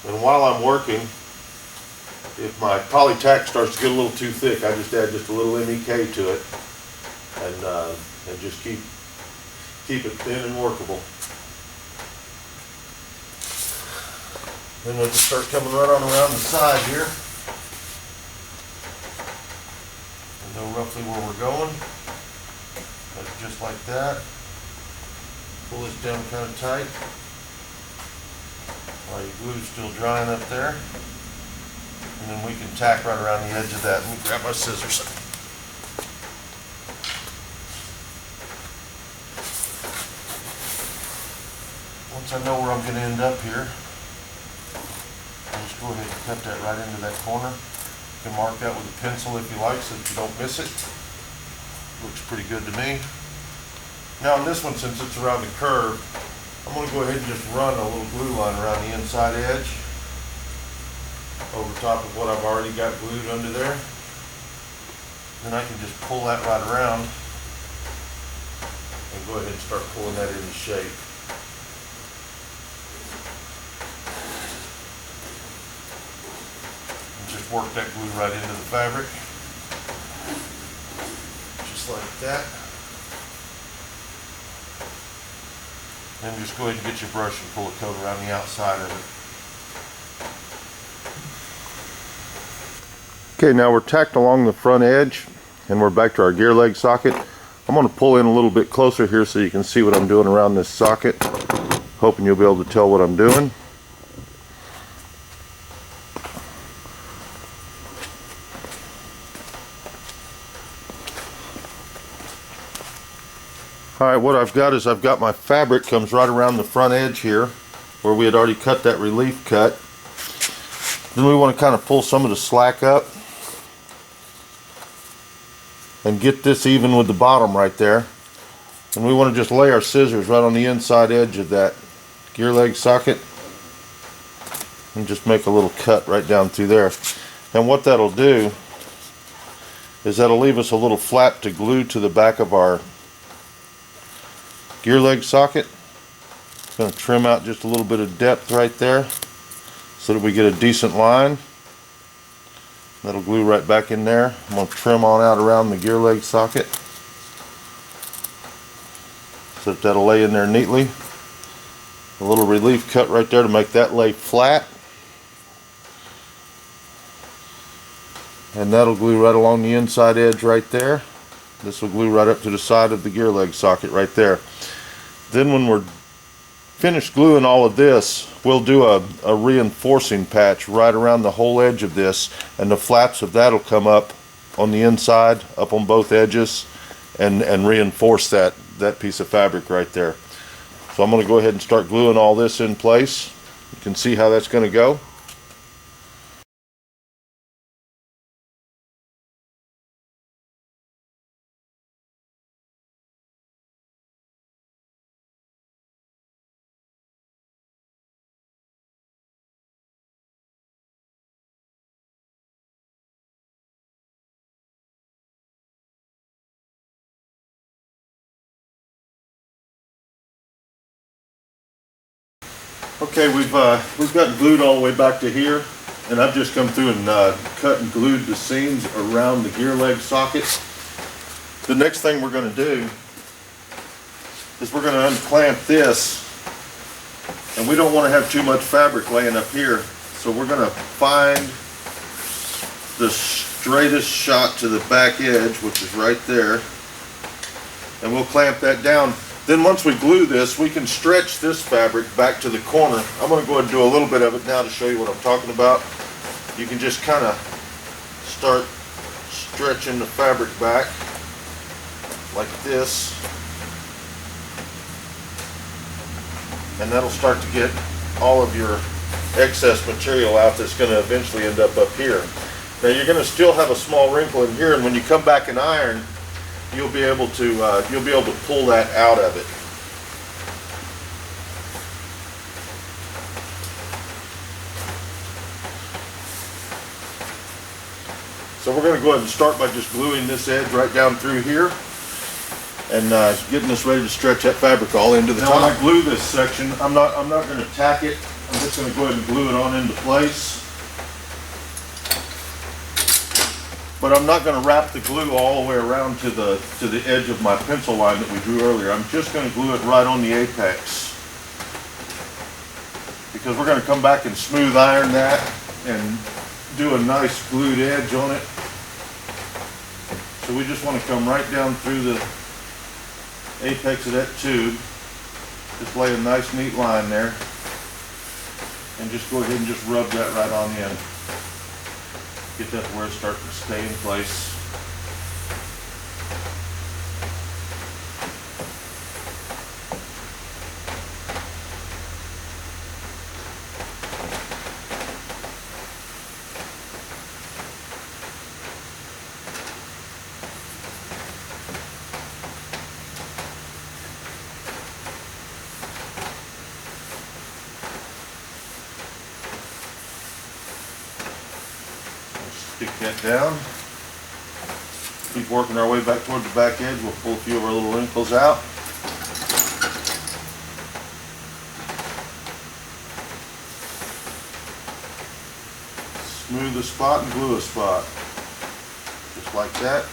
And while I'm working, if my poly tack starts to get a little too thick, I just add just a little MEK to it and just keep it thin and workable. Then we'll just start coming right on around the side here. And know roughly where we're going. That's just like that. Pull this down kind of tight. While your glue's still drying up there. And then we can tack right around the edge of that. Let me grab my scissors. Once I know where I'm going to end up here, I'll just go ahead and cut that right into that corner. You can mark that with a pencil if you like so that you don't miss it. Looks pretty good to me. Now on this one, since it's around the curve, I'm going to go ahead and just run a little glue line around the inside edge over top of what I've already got glued under there. Then I can just pull that right around and go ahead and start pulling that into shape. And just work that glue right into the fabric. Just like that. Then just go ahead and get your brush and pull a coat around the outside of it. Okay, now we're tacked along the front edge and we're back to our gear leg socket. I'm going to pull in a little bit closer here so you can see what I'm doing around this socket. Hoping you'll be able to tell what I'm doing. Alright, what I've got is I've got my fabric comes right around the front edge here where we had already cut that relief cut. Then we want to kind of pull some of the slack up and get this even with the bottom right there. And we want to just lay our scissors right on the inside edge of that gear leg socket and just make a little cut right down through there. And what that'll do is that'll leave us a little flap to glue to the back of our gear leg socket. Going to trim out just a little bit of depth right there so that we get a decent line. That'll glue right back in there. I'm going to trim on out around the gear leg socket so that that'll lay in there neatly. A little relief cut right there to make that lay flat. And that'll glue right along the inside edge right there. This will glue right up to the side of the gear leg socket right there. Then when we're finished gluing all of this, we'll do a reinforcing patch right around the whole edge of this, and the flaps of that will come up on the inside, up on both edges, and reinforce that piece of fabric right there. So I'm going to go ahead and start gluing all this in place. You can see how that's going to go. Okay, we've got glued all the way back to here, and I've just come through and cut and glued the seams around the gear leg socket. The next thing we're going to do is we're going to unclamp this, and we don't want to have too much fabric laying up here, so we're going to find the straightest shot to the back edge, which is right there, and we'll clamp that down. Then once we glue this, we can stretch this fabric back to the corner. I'm going to go ahead and do a little bit of it now to show you what I'm talking about. You can just kind of start stretching the fabric back like this. And that'll start to get all of your excess material out that's going to eventually end up here. Now you're going to still have a small wrinkle in here, and when you come back and iron, you'll be able to pull that out of it. So we're going to go ahead and start by just gluing this edge right down through here and getting this ready to stretch that fabric all into the top. Now when I glue this section, I'm not going to tack it. I'm just going to go ahead and glue it on into place. But I'm not going to wrap the glue all the way around to the edge of my pencil line that we drew earlier. I'm just going to glue it right on the apex, because we're going to come back and smooth iron that and do a nice glued edge on it. So we just want to come right down through the apex of that tube, just lay a nice neat line there. and just go ahead and just rub that right on in. Get that to where it's starting to stay in place. Stick that down. Keep working our way back toward the back edge. We'll pull a few of our little wrinkles out. Smooth a spot and glue a spot. Just like that.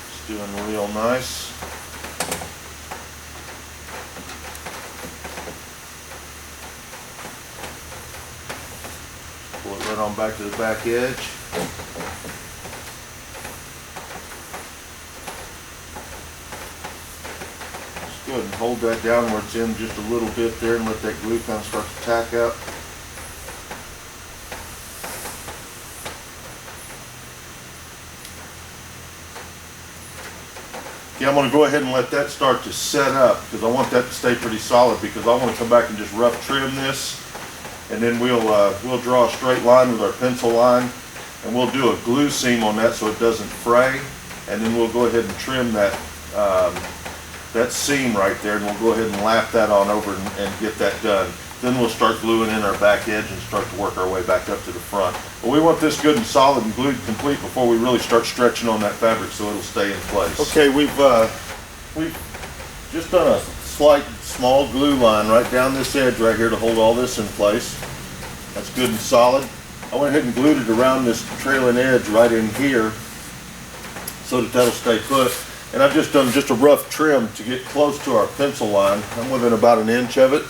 It's doing real nice. Pull it right on back to the back edge. Just go ahead and hold that down where it's in just a little bit there and let that glue kind of start to tack up. Okay, I'm going to go ahead and let that start to set up because I want that to stay pretty solid, because I want to come back and just rough trim this. And then we'll draw a straight line with our pencil line, and we'll do a glue seam on that so it doesn't fray. And then we'll go ahead and trim that that seam right there, and we'll go ahead and lap that on over and get that done. Then we'll start gluing in our back edge and start to work our way back up to the front. But we want this good and solid and glued complete before we really start stretching on that fabric so it'll stay in place. Okay, we've just done a slight small glue line right down this edge right here to hold all this in place. That's good and solid. I went ahead and glued it around this trailing edge right in here so that that'll stay put. And I've just done just a rough trim to get close to our pencil line. I'm within about an inch of it.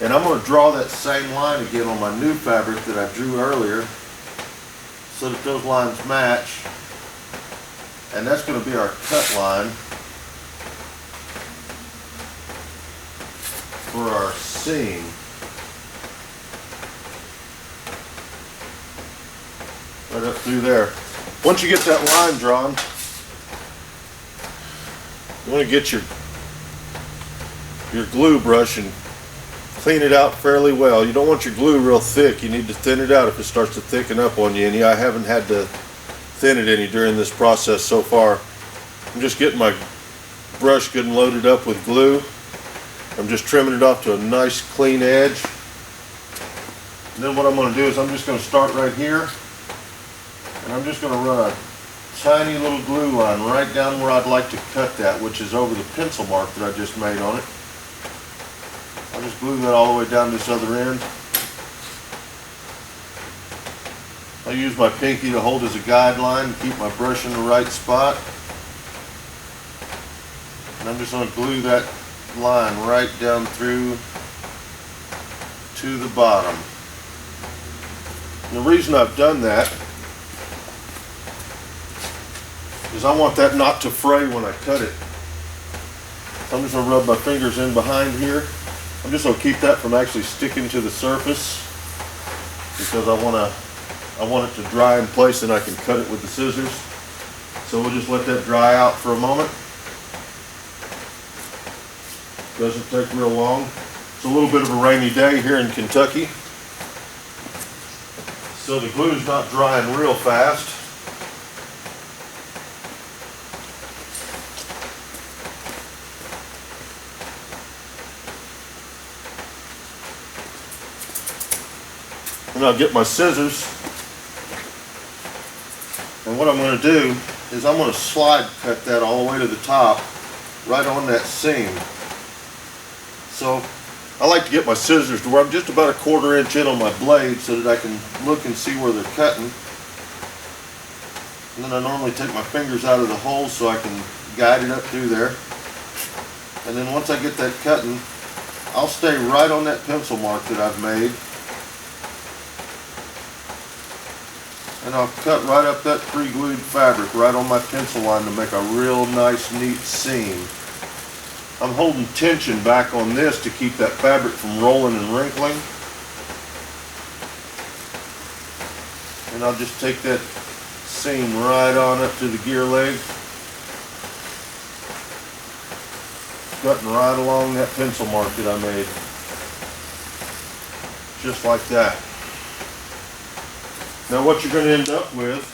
And I'm going to draw that same line again on my new fabric that I drew earlier so that those lines match. And that's going to be our cut line for our seam. Right up through there. Once you get that line drawn, you want to get your glue brush and clean it out fairly well. You don't want your glue real thick. You need to thin it out if it starts to thicken up on you. And I haven't had to thin it any during this process so far. I'm just getting my brush good and loaded up with glue. I'm just trimming it off to a nice clean edge. And then what I'm going to do is I'm just going to start right here, and I'm just going to run a tiny little glue line right down where I'd like to cut that, which is over the pencil mark that I just made on it. I'll just glue that all the way down this other end. I use my pinky to hold as a guideline to keep my brush in the right spot. And I'm just going to glue that line right down through to the bottom. And the reason I've done that is I want that not to fray when I cut it. So I'm just going to rub my fingers in behind here. I'm just going to keep that from actually sticking to the surface, because I want it to dry in place and I can cut it with the scissors. So we'll just let that dry out for a moment. Doesn't take real long. It's a little bit of a rainy day here in Kentucky, so the glue's not drying real fast. And I'll get my scissors, and what I'm going to do is I'm going to slide cut that all the way to the top, right on that seam. So I like to get my scissors to where I'm just about 1/4 inch in on my blade so that I can look and see where they're cutting. And then I normally take my fingers out of the hole so I can guide it up through there. And then once I get that cutting, I'll stay right on that pencil mark that I've made. and I'll cut right up that pre-glued fabric right on my pencil line to make a real nice, neat seam. I'm holding tension back on this to keep that fabric from rolling and wrinkling. And I'll just take that seam right on up to the gear leg, cutting right along that pencil mark that I made, just like that. Now what you're going to end up with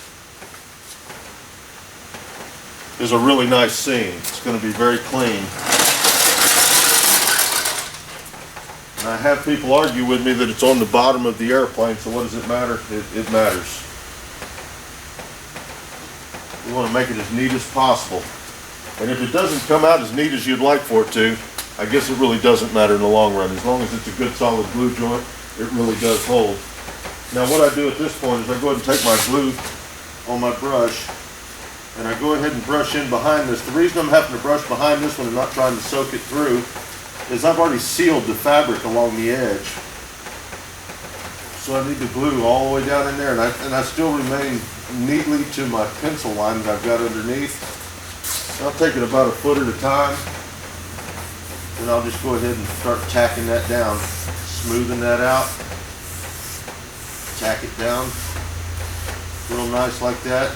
is a really nice seam. It's going to be very clean. And I have people argue with me that it's on the bottom of the airplane, so what does it matter? It matters. We want to make it as neat as possible. And if it doesn't come out as neat as you'd like for it to, I guess it really doesn't matter in the long run. As long as it's a good solid glue joint, it really does hold. Now what I do at this point is I go ahead and take my glue on my brush and I go ahead and brush in behind this. The reason I'm having to brush behind this one and not trying to soak it through is I've already sealed the fabric along the edge. So I need the glue all the way down in there, and I still remain neatly to my pencil line that I've got underneath. I'll take it about a foot at a time, and I'll just go ahead and start tacking that down, smoothing that out, tack it down real nice like that,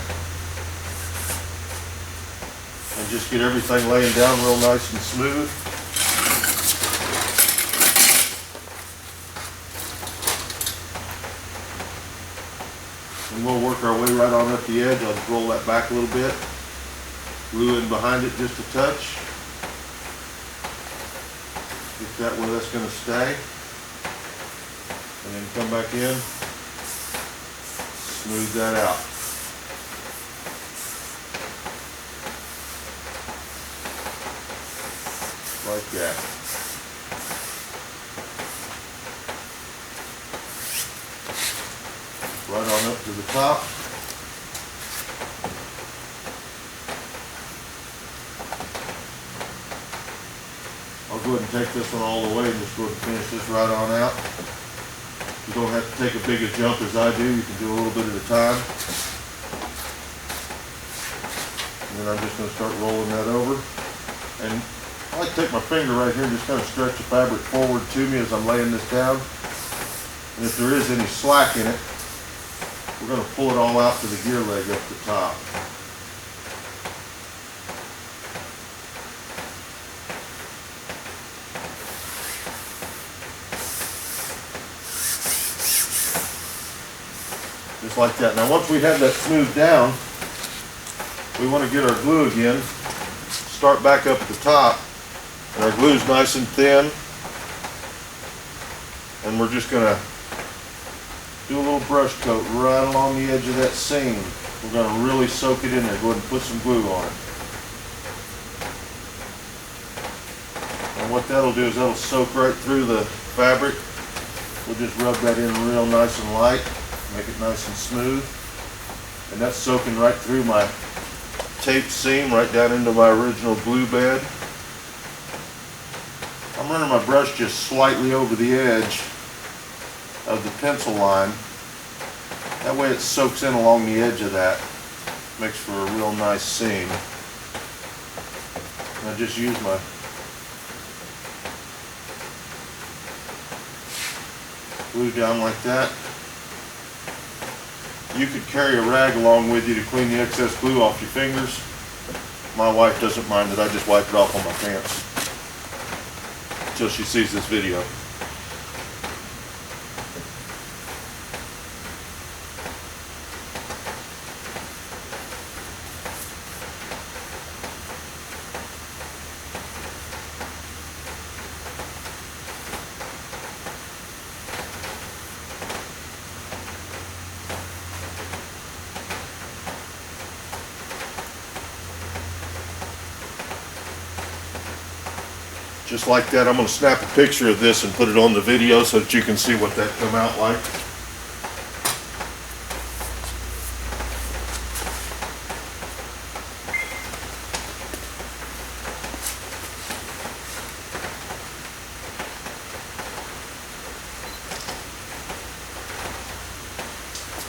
and just get everything laying down real nice and smooth. And we'll work our way right on up the edge. I'll just roll that back a little bit, glue in behind it just a touch, get that where that's going to stay, and then come back in, smooth that out. Like that. Right on up to the top. I'll go ahead and take this one all the way and just go ahead and finish this right on out. You don't have to take as big a jump as I do. You can do a little bit at a time. And then I'm just going to start rolling that over. And I like to take my finger right here and just kind of stretch the fabric forward to me as I'm laying this down. And if there is any slack in it, we're going to pull it all out to the gear leg up the top. Just like that. Now once we have that smoothed down, we want to get our glue again. Start back up at the top, and our glue is nice and thin. And we're just going to do a little brush coat right along the edge of that seam. We're going to really soak it in there. Go ahead and put some glue on it. And what that'll do is that'll soak right through the fabric. We'll just rub that in real nice and light, make it nice and smooth. And that's soaking right through my taped seam, right down into my original glue bed. I'm running my brush just slightly over the edge of the pencil line. That way it soaks in along the edge of that. Makes for a real nice seam. And I just use my glue down like that. You could carry a rag along with you to clean the excess glue off your fingers. My wife doesn't mind it. I just wipe it off on my pants until she sees this video. Just like that. I'm going to snap a picture of this and put it on the video so that you can see what that come out like.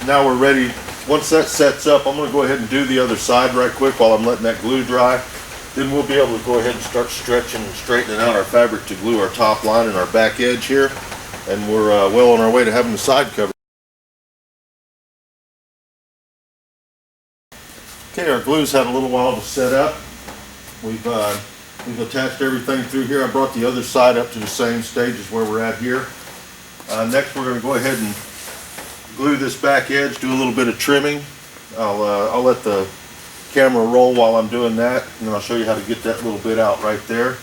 Now we're ready Once that sets up, I'm going to go ahead and do the other side right quick while I'm letting that glue dry. Then we'll be able to go ahead and start stretching and straightening out our fabric to glue our top line and our back edge here. And we're well on our way to having the side cover. Okay, our glue's had a little while to set up. We've attached everything through here. I brought the other side up to the same stage as where we're at here. Next, we're going to go ahead and glue this back edge, do a little bit of trimming. I'll let the camera roll while I'm doing that, and then I'll show you how to get that little bit out right there.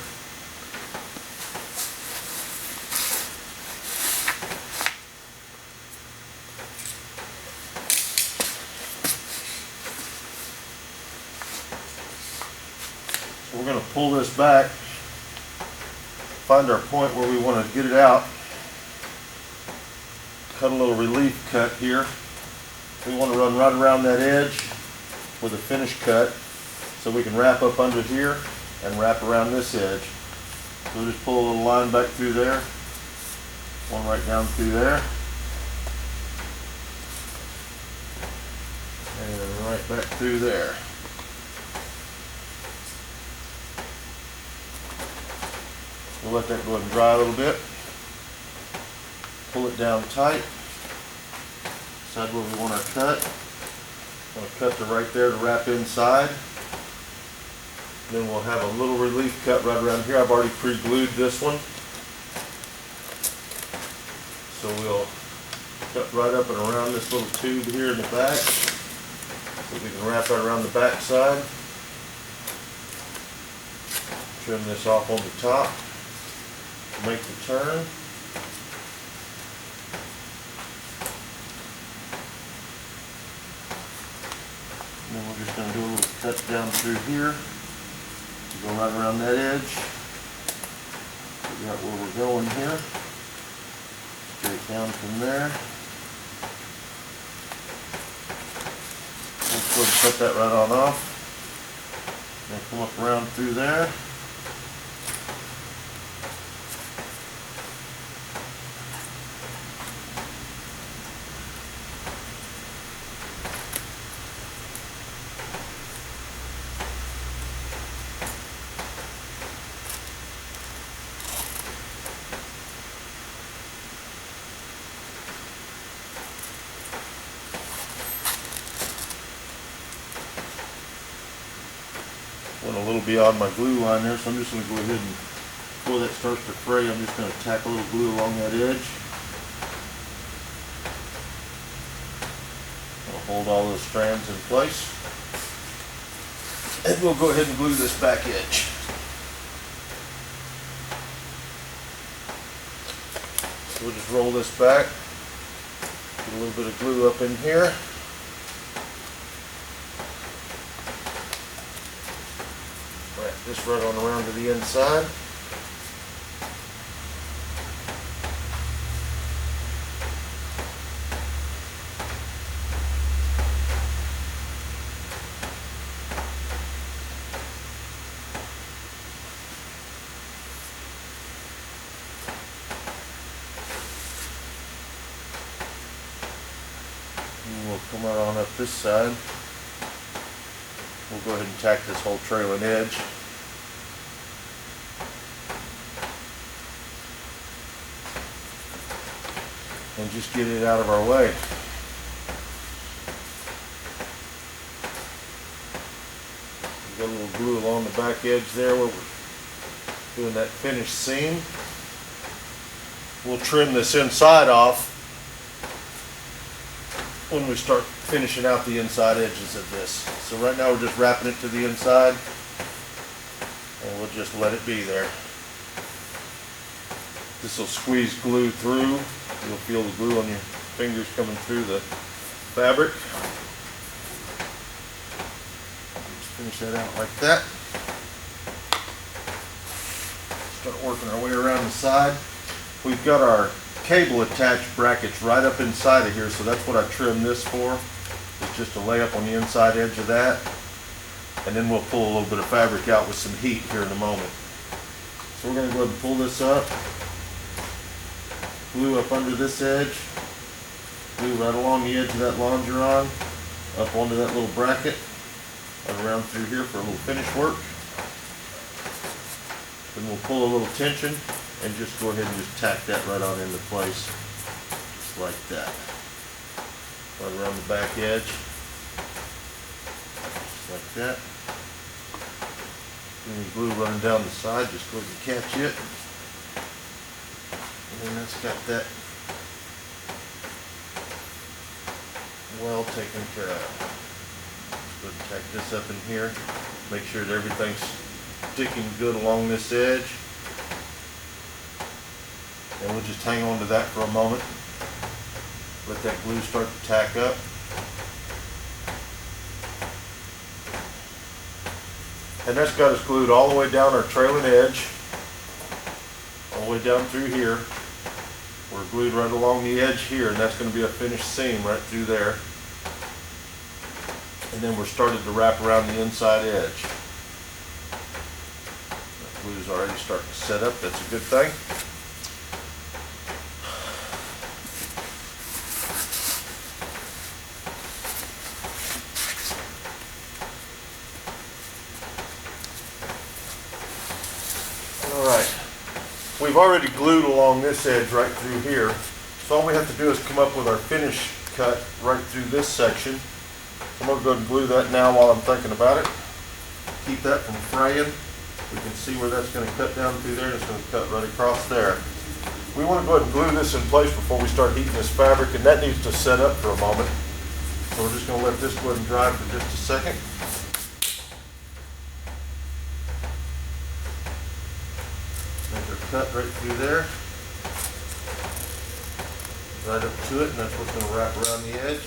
So we're going to pull this back, find our point where we want to get it out. Cut a little relief cut here. We want to run right around that edge with a finish cut so we can wrap up under here and wrap around this edge. So we'll just pull a little line back through there, one right down through there, and right back through there. We'll let that go ahead and dry a little bit. Pull it down tight. Decide where we want our cut. I'm going to cut to right there to wrap inside. Then we'll have a little relief cut right around here. I've already pre-glued this one. So we'll cut right up and around this little tube here in the back. So we can wrap right around the back side. Trim this off on the top. Make the turn. And then we're just going to do a little cut down through here to go right around that edge. Figure out where we're going here. Straight down from there. Let's go ahead and cut that right on off. Then come up around through there. Went a little beyond my glue line there, so I'm just going to go ahead and, before that starts to fray, I'm just going to tack a little glue along that edge. I'll hold all those strands in place. And we'll go ahead and glue this back edge. So we'll just roll this back, get a little bit of glue up in here. Wrap this right on around to the inside. And we'll come right on up this side. We'll go ahead and tack this whole trailing edge. And just get it out of our way. We've got a little glue along the back edge there where we're doing that finished seam. We'll trim this inside off when we start finishing out the inside edges of this. So right now we're just wrapping it to the inside, and we'll just let it be there. This will squeeze glue through. You'll feel the glue on your fingers coming through the fabric. Just finish that out like that. Start working our way around the side. We've got our cable attached brackets right up inside of here, so that's what I trimmed this for. It's just a layup on the inside edge of that. And then we'll pull a little bit of fabric out with some heat here in a moment. So we're going to go ahead and pull this up. Glue up under this edge, glue right along the edge of that longeron, up onto that little bracket and around through here for a little finish work. Then we'll pull a little tension and just go ahead and just tack that right on into place, just like that. Right around the back edge, just like that. Any glue running down the side, just go ahead and catch it. And then that's got that well taken care of. Just go ahead and tack this up in here. Make sure that everything's sticking good along this edge. And we'll just hang on to that for a moment. Let that glue start to tack up. And that's got us glued all the way down our trailing edge, all the way down through here. We're glued right along the edge here, and that's going to be a finished seam right through there. And then we're starting to wrap around the inside edge. That glue's already starting to set up. That's a good thing. We've already glued along this edge right through here, so all we have to do is come up with our finish cut right through this section. I'm going to go ahead and glue that now while I'm thinking about it. Keep that from fraying. We can see where that's going to cut down through there, and it's going to cut right across there. We want to go ahead and glue this in place before we start heating this fabric, and that needs to set up for a moment. So we're just going to let this go ahead and dry for just a second. Cut right through there, right up to it, and that's what's going to wrap around the edge.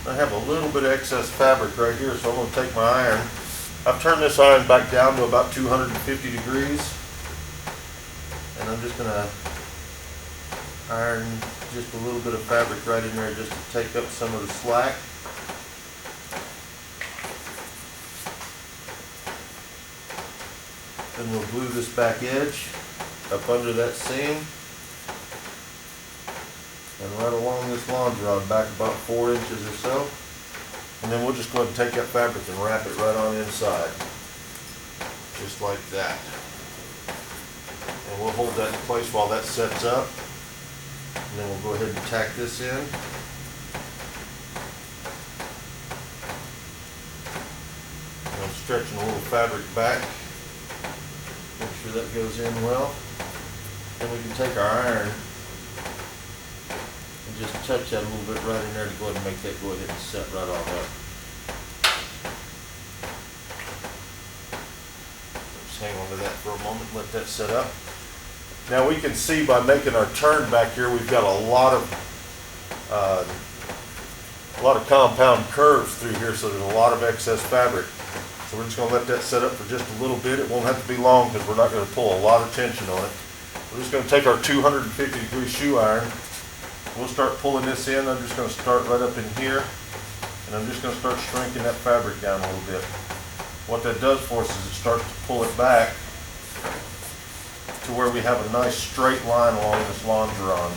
I have a little bit of excess fabric right here, so I'm going to take my iron. I've turned this iron back down to about 250 degrees, and I'm just going to iron just a little bit of fabric right in there just to take up some of the slack. Then we'll glue this back edge up under that seam and right along this longeron back about 4 inches or so. And then we'll just go ahead and take that fabric and wrap it right on inside, just like that. And we'll hold that in place while that sets up. And then we'll go ahead and tack this in. And I'm stretching a little fabric back. Make sure that goes in well. Then we can take our iron and just touch that a little bit right in there to go ahead and make that go ahead and set right on up. Just hang on to that for a moment, let that set up. Now we can see by making our turn back here, we've got a lot of compound curves through here, so there's a lot of excess fabric. So we're just going to let that set up for just a little bit. It won't have to be long because we're not going to pull a lot of tension on it. We're just going to take our 250 degree shoe iron. We'll start pulling this in. I'm just going to start right up in here, and I'm just going to start shrinking that fabric down a little bit. What that does for us is it starts to pull it back to where we have a nice straight line along this longeron.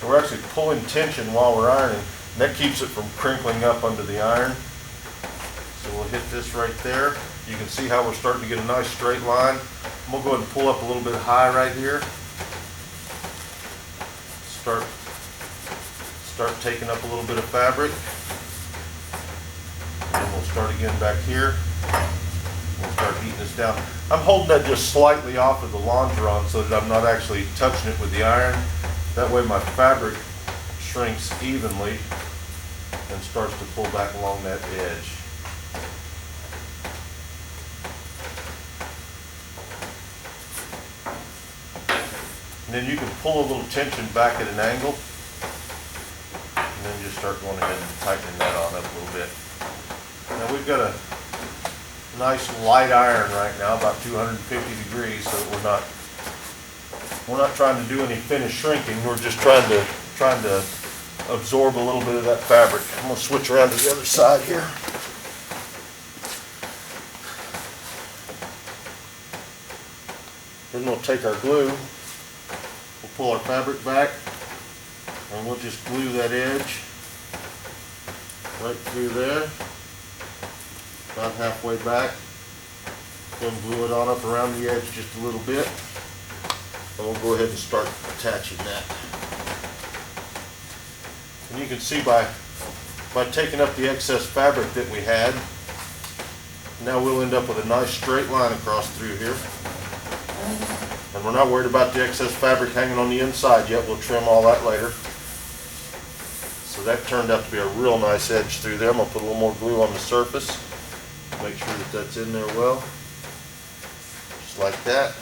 So we're actually pulling tension while we're ironing, and that keeps it from crinkling up under the iron. So we'll hit this right there. You can see how we're starting to get a nice straight line. We'll go ahead and pull up a little bit high right here. Start taking up a little bit of fabric. And we'll start again back here. We'll start heating this down. I'm holding that just slightly off of the longeron so that I'm not actually touching it with the iron. That way my fabric shrinks evenly and starts to pull back along that edge. And then you can pull a little tension back at an angle, and then just start going ahead and tightening that on up a little bit. Now we've got a nice light iron right now, about 250 degrees, so that we're not trying to do any finish shrinking. We're just trying to absorb a little bit of that fabric. I'm going to switch around to the other side here. Then we'll take our glue, we'll pull our fabric back, and we'll just glue that edge right through there, about halfway back. Then glue it on up around the edge just a little bit, and we'll go ahead and start attaching that. And you can see by taking up the excess fabric that we had, now we'll end up with a nice straight line across through here. And we're not worried about the excess fabric hanging on the inside yet. We'll trim all that later. So that turned out to be a real nice edge through there. I'm going to put a little more glue on the surface. Make sure that that's in there well. Just like that.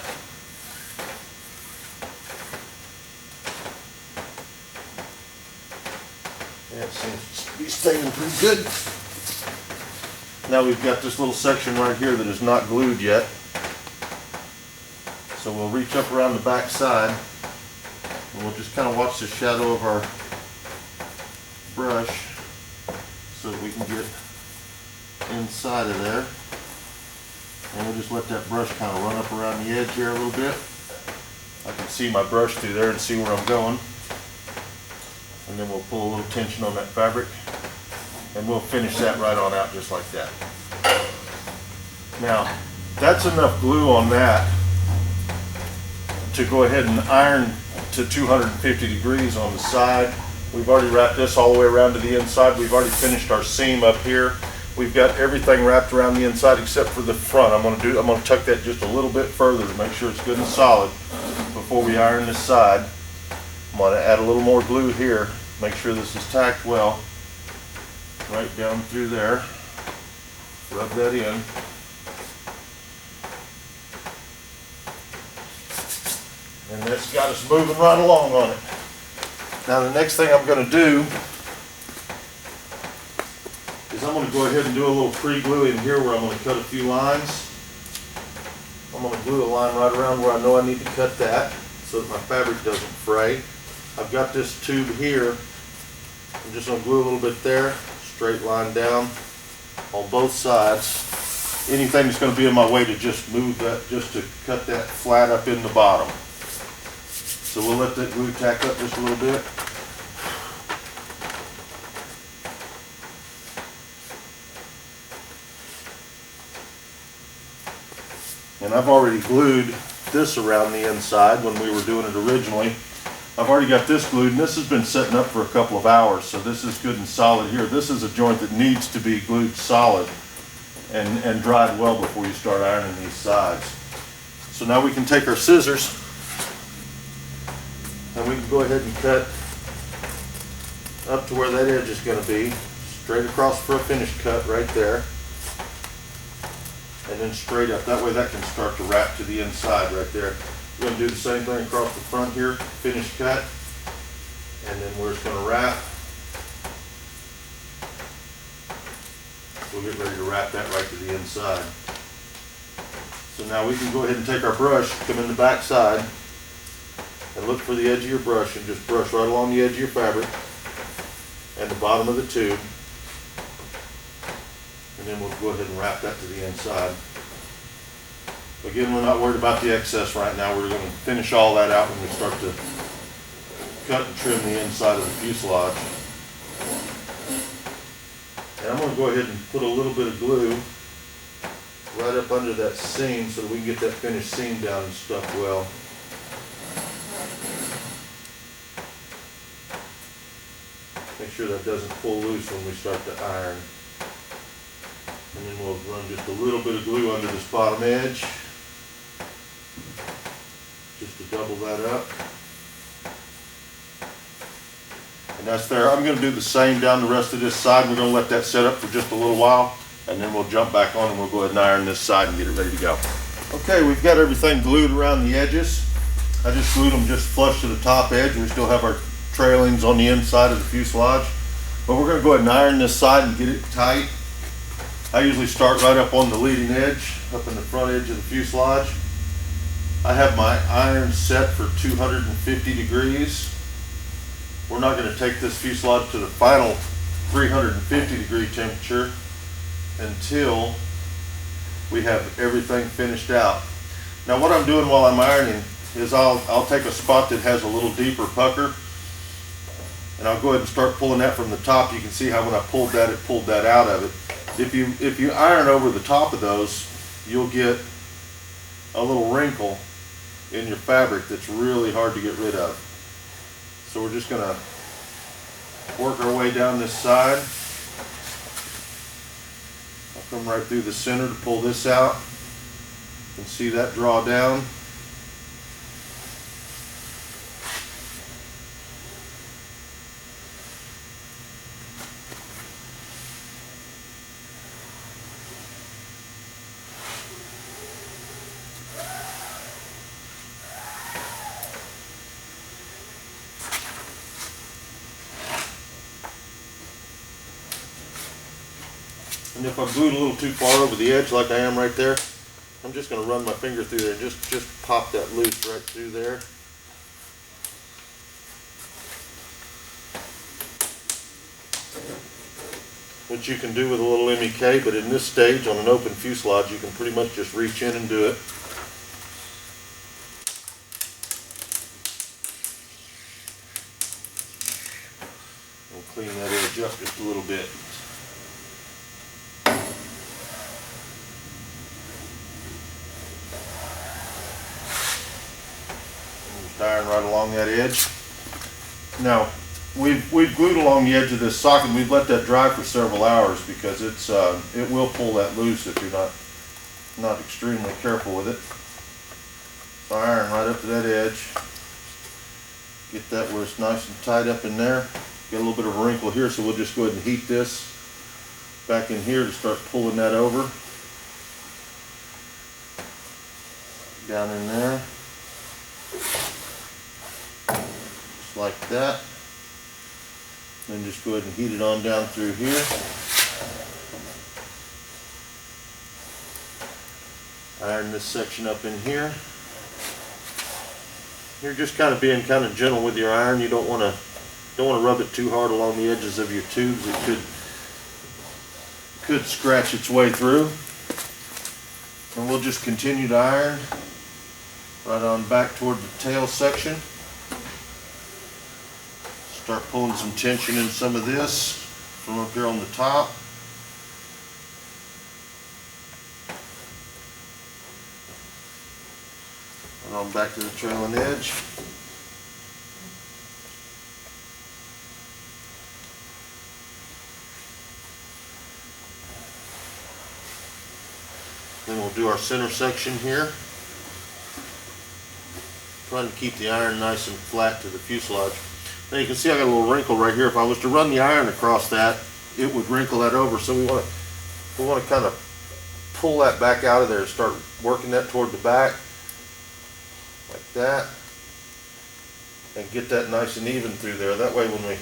Yeah, it seems to be staying pretty good. Now we've got this little section right here that is not glued yet. So we'll reach up around the back side and we'll just kind of watch the shadow of our brush so that we can get inside of there. And we'll just let that brush kind of run up around the edge here a little bit. I can see my brush through there and see where I'm going. And then we'll pull a little tension on that fabric and we'll finish that right on out just like that. Now, that's enough glue on that to go ahead and iron to 250 degrees on the side. We've already wrapped this all the way around to the inside. We've already finished our seam up here. We've got everything wrapped around the inside except for the front. I'm going to tuck that just a little bit further to make sure it's good and solid before we iron this side. I'm going to add a little more glue here. Make sure this is tacked well. Right down through there. Rub that in. And that's got us moving right along on it. Now the next thing I'm going to do is I'm going to go ahead and do a little pre-glue in here where I'm going to cut a few lines. I'm going to glue a line right around where I know I need to cut that so that my fabric doesn't fray. I've got this tube here. I'm just going to glue a little bit there, straight line down on both sides. Anything that's going to be in my way to just move that, just to cut that flat up in the bottom. So we'll let that glue tack up just a little bit. And I've already glued this around the inside when we were doing it originally. I've already got this glued, and this has been setting up for a couple of hours, so this is good and solid here. This is a joint that needs to be glued solid and dried well before you start ironing these sides. So now we can take our scissors and we can go ahead and cut up to where that edge is going to be, straight across for a finished cut right there, and then straight up. That way that can start to wrap to the inside right there. We're going to do the same thing across the front here, finished cut, and then where it's going to wrap. We'll get ready to wrap that right to the inside. So now we can go ahead and take our brush, come in the back side, and look for the edge of your brush and just brush right along the edge of your fabric and the bottom of the tube. And then we'll go ahead and wrap that to the inside. Again, we're not worried about the excess right now. We're going to finish all that out when we start to cut and trim the inside of the fuselage. And I'm going to go ahead and put a little bit of glue right up under that seam so that we can get that finished seam down and stuck well. Make sure that doesn't pull loose when we start to iron. And then we'll run just a little bit of glue under this bottom edge, just to double that up. And that's there. I'm going to do the same down the rest of this side. We're going to let that set up for just a little while, and then we'll jump back on and we'll go ahead and iron this side and get it ready to go. Okay, we've got everything glued around the edges. I just glued them just flush to the top edge. We still have our trailings on the inside of the fuselage, but we're going to go ahead and iron this side and get it tight. I usually start right up on the leading edge, up in the front edge of the fuselage. I have my iron set for 250 degrees. We're not going to take this fuselage to the final 350 degree temperature until we have everything finished out. Now what I'm doing while I'm ironing is I'll take a spot that has a little deeper pucker, and I'll go ahead and start pulling that from the top. You can see how when I pulled that, it pulled that out of it. If you iron over the top of those, you'll get a little wrinkle in your fabric that's really hard to get rid of. So we're just gonna work our way down this side. I'll come right through the center to pull this out. You can see that draw down. And if I glued a little too far over the edge like I am right there, I'm just going to run my finger through there and just pop that loose right through there. Which you can do with a little MEK, but in this stage on an open fuselage you can pretty much just reach in and do it. And clean that edge up just a little bit. Iron right along that edge. Now we've glued along the edge of this socket, and we've let that dry for several hours because it will pull that loose if you're not extremely careful with it. So iron right up to that edge. Get that where it's nice and tight up in there. Get a little bit of a wrinkle here, so we'll just go ahead and heat this back in here to start pulling that over. Down in there. Like that. Then just go ahead and heat it on down through here. Iron this section up in here. You're just kind of being kind of gentle with your iron. You don't want to rub it too hard along the edges of your tubes. It could scratch its way through. And we'll just continue to iron right on back toward the tail section. Start pulling some tension in some of this from up here on the top. And on back to the trailing edge. Then we'll do our center section here. Trying to keep the iron nice and flat to the fuselage. Now you can see I got a little wrinkle right here. If I was to run the iron across that, it would wrinkle that over. So we want to kind of pull that back out of there and start working that toward the back, like that, and get that nice and even through there. That way when we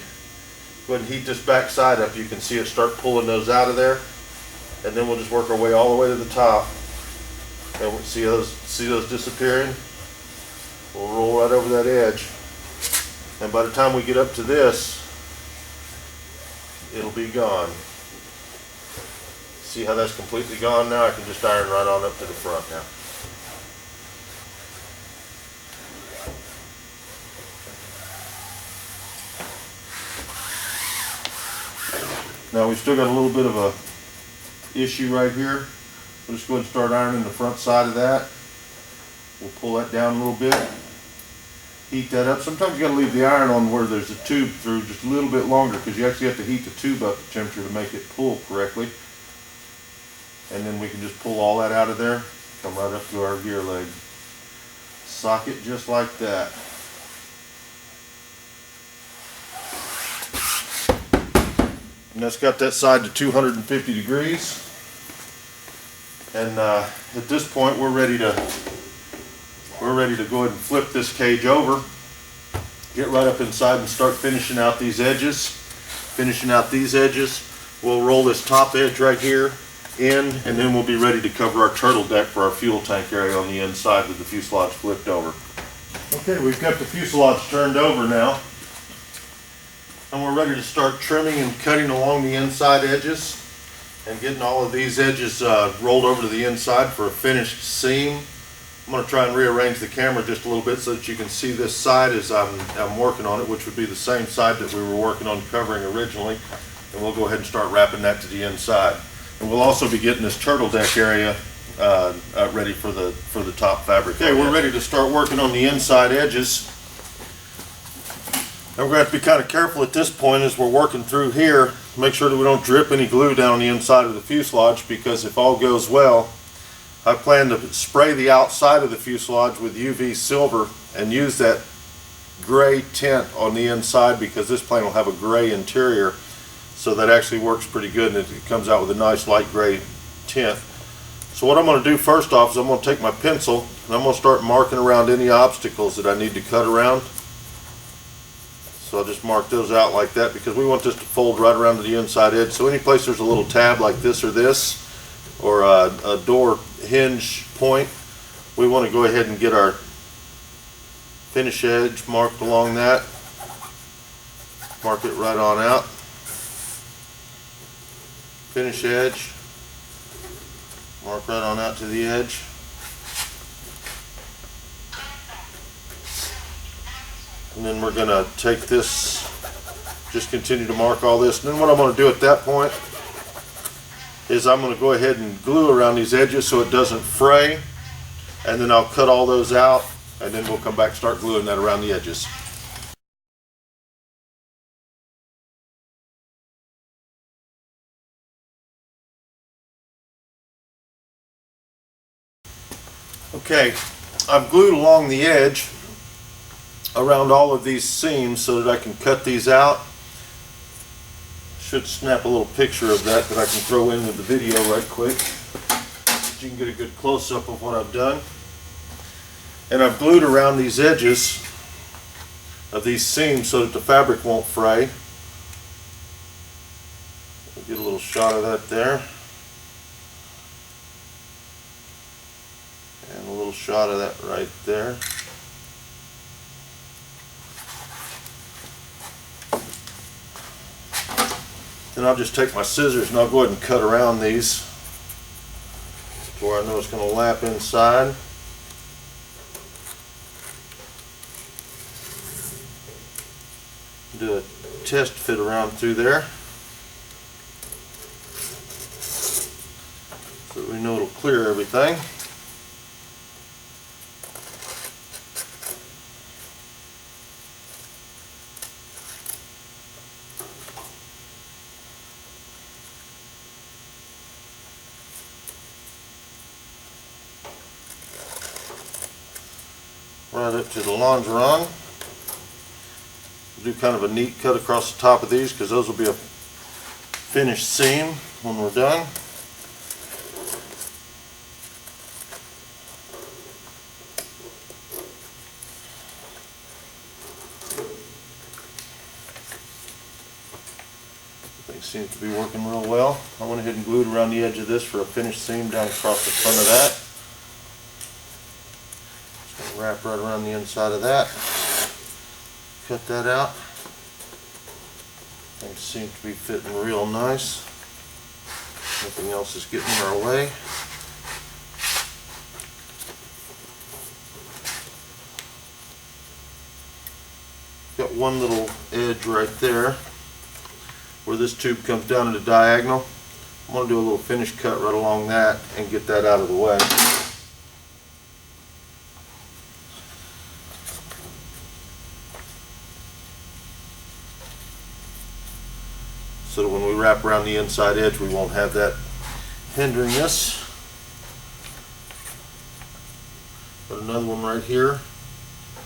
go ahead and heat this back side up, you can see it start pulling those out of there, and then we'll just work our way all the way to the top. And we'll see those disappearing. We'll roll right over that edge. And by the time we get up to this, it'll be gone. See how that's completely gone now? I can just iron right on up to the front now. Now we've still got a little bit of a issue right here. We'll just go ahead and start ironing the front side of that. We'll pull that down a little bit. Heat that up. Sometimes you got to leave the iron on where there's a tube through just a little bit longer because you actually have to heat the tube up to temperature to make it pull correctly. And then we can just pull all that out of there, come right up to our gear leg. Socket just like that. And that's got that side to 250 degrees. And at this point we're ready to go ahead and flip this cage over, get right up inside and start finishing out these edges. We'll roll this top edge right here in, and then we'll be ready to cover our turtle deck for our fuel tank area on the inside with the fuselage flipped over. Okay, we've got the fuselage turned over now, and we're ready to start trimming and cutting along the inside edges and getting all of these edges rolled over to the inside for a finished seam I'm going to try and rearrange the camera just a little bit so that you can see this side as I'm working on it, which would be the same side that we were working on covering originally. And we'll go ahead and start wrapping that to the inside. And we'll also be getting this turtle deck area ready for the top fabric. Okay, we're ready to start working on the inside edges. Now we're going to have to be kind of careful at this point as we're working through here. Make sure that we don't drip any glue down on the inside of the fuselage, because if all goes well, I plan to spray the outside of the fuselage with UV silver and use that gray tint on the inside, because this plane will have a gray interior, so that actually works pretty good and it comes out with a nice light gray tint. So what I'm going to do first off is I'm going to take my pencil and I'm going to start marking around any obstacles that I need to cut around. So I'll just mark those out like that, because we want this to fold right around to the inside edge. So any place there's a little tab like this, or a door hinge point, we want to go ahead and get our finish edge marked along that. Mark it right on out. Finish edge, mark right on out to the edge. And then we're going to take this, just continue to mark all this. And then what I'm going to do at that point is I'm going to go ahead and glue around these edges so it doesn't fray. And then I'll cut all those out, and then we'll come back and start gluing that around the edges. Okay, I've glued along the edge around all of these seams so that I can cut these out. Should snap a little picture of that I can throw in with the video right quick, so you can get a good close-up of what I've done. And I've glued around these edges of these seams so that the fabric won't fray. We'll get a little shot of that there. And a little shot of that right there. Then I'll just take my scissors and I'll go ahead and cut around these to where I know it's going to lap inside. Do a test fit around through there, so that we know it'll clear everything. Right up to the longeron. Do kind of a neat cut across the top of these, because those will be a finished seam when we're done. Everything seems to be working real well. I went ahead and glued around the edge of this for a finished seam down across the front of that. Just going to wrap right around the inside of that. Cut that out. Things seem to be fitting real nice. Nothing else is getting in our way. Got one little edge right there where this tube comes down at a diagonal. I'm going to do a little finish cut right along that and get that out of the way. So that when we wrap around the inside edge, we won't have that hindering us. Got another one right here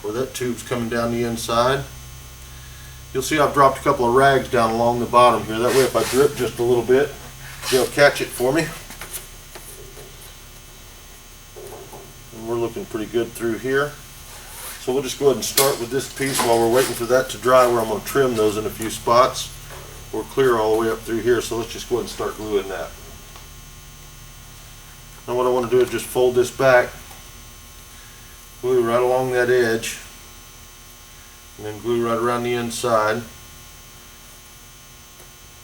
where that tube's coming down the inside. You'll see I've dropped a couple of rags down along the bottom here. That way if I drip just a little bit, they'll catch it for me. And we're looking pretty good through here. So we'll just go ahead and start with this piece while we're waiting for that to dry, where I'm going to trim those in a few spots. We're clear all the way up through here, so let's just go ahead and start gluing that. Now what I want to do is just fold this back, glue right along that edge, and then glue right around the inside,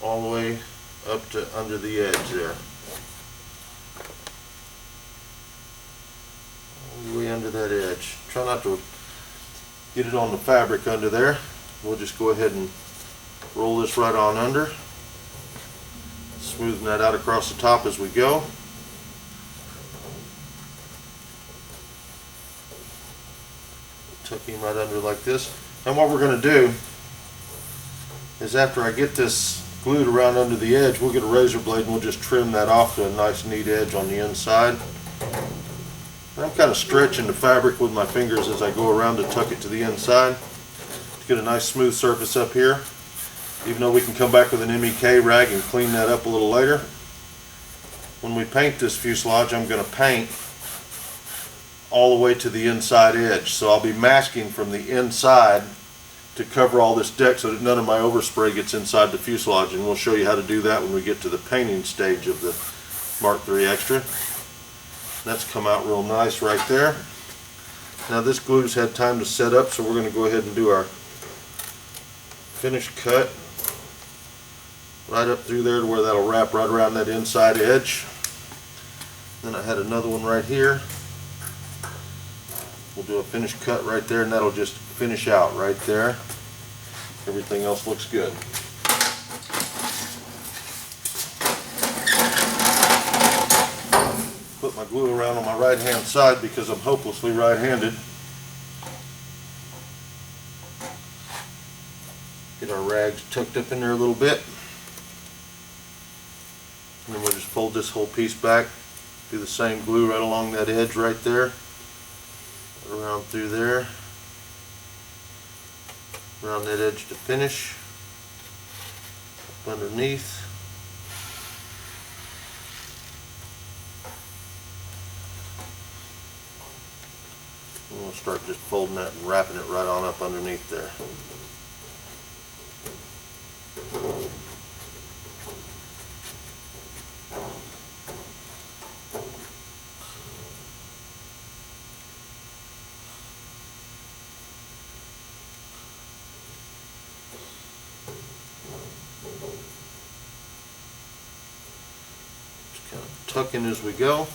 all the way up to under the edge there. All the way edge. Try not to get it on the fabric under there. We'll just go ahead and roll this right on under, smoothing that out across the top as we go. Tuck him right under like this. And what we're going to do is, after I get this glued around under the edge, we'll get a razor blade and we'll just trim that off to a nice neat edge on the inside. And I'm kind of stretching the fabric with my fingers as I go around to tuck it to the inside to get a nice smooth surface up here. Even though we can come back with an MEK rag and clean that up a little later. When we paint this fuselage, I'm going to paint all the way to the inside edge. So I'll be masking from the inside to cover all this deck so that none of my overspray gets inside the fuselage, and we'll show you how to do that when we get to the painting stage of the Mark III Extra. That's come out real nice right there. Now this glue's had time to set up, so we're going to go ahead and do our finish cut right up through there to where that'll wrap right around that inside edge. Then I had another one right here. We'll do a finish cut right there, and that'll just finish out right there. Everything else looks good. Put my glue around on my right hand side because I'm hopelessly right-handed. Get our rags tucked up in there a little bit. And then we'll just fold this whole piece back. Do the same glue right along that edge right there. Around through there, around that edge to finish, up underneath. And we'll start just folding that and wrapping it right on up underneath there. Tuck in as we go.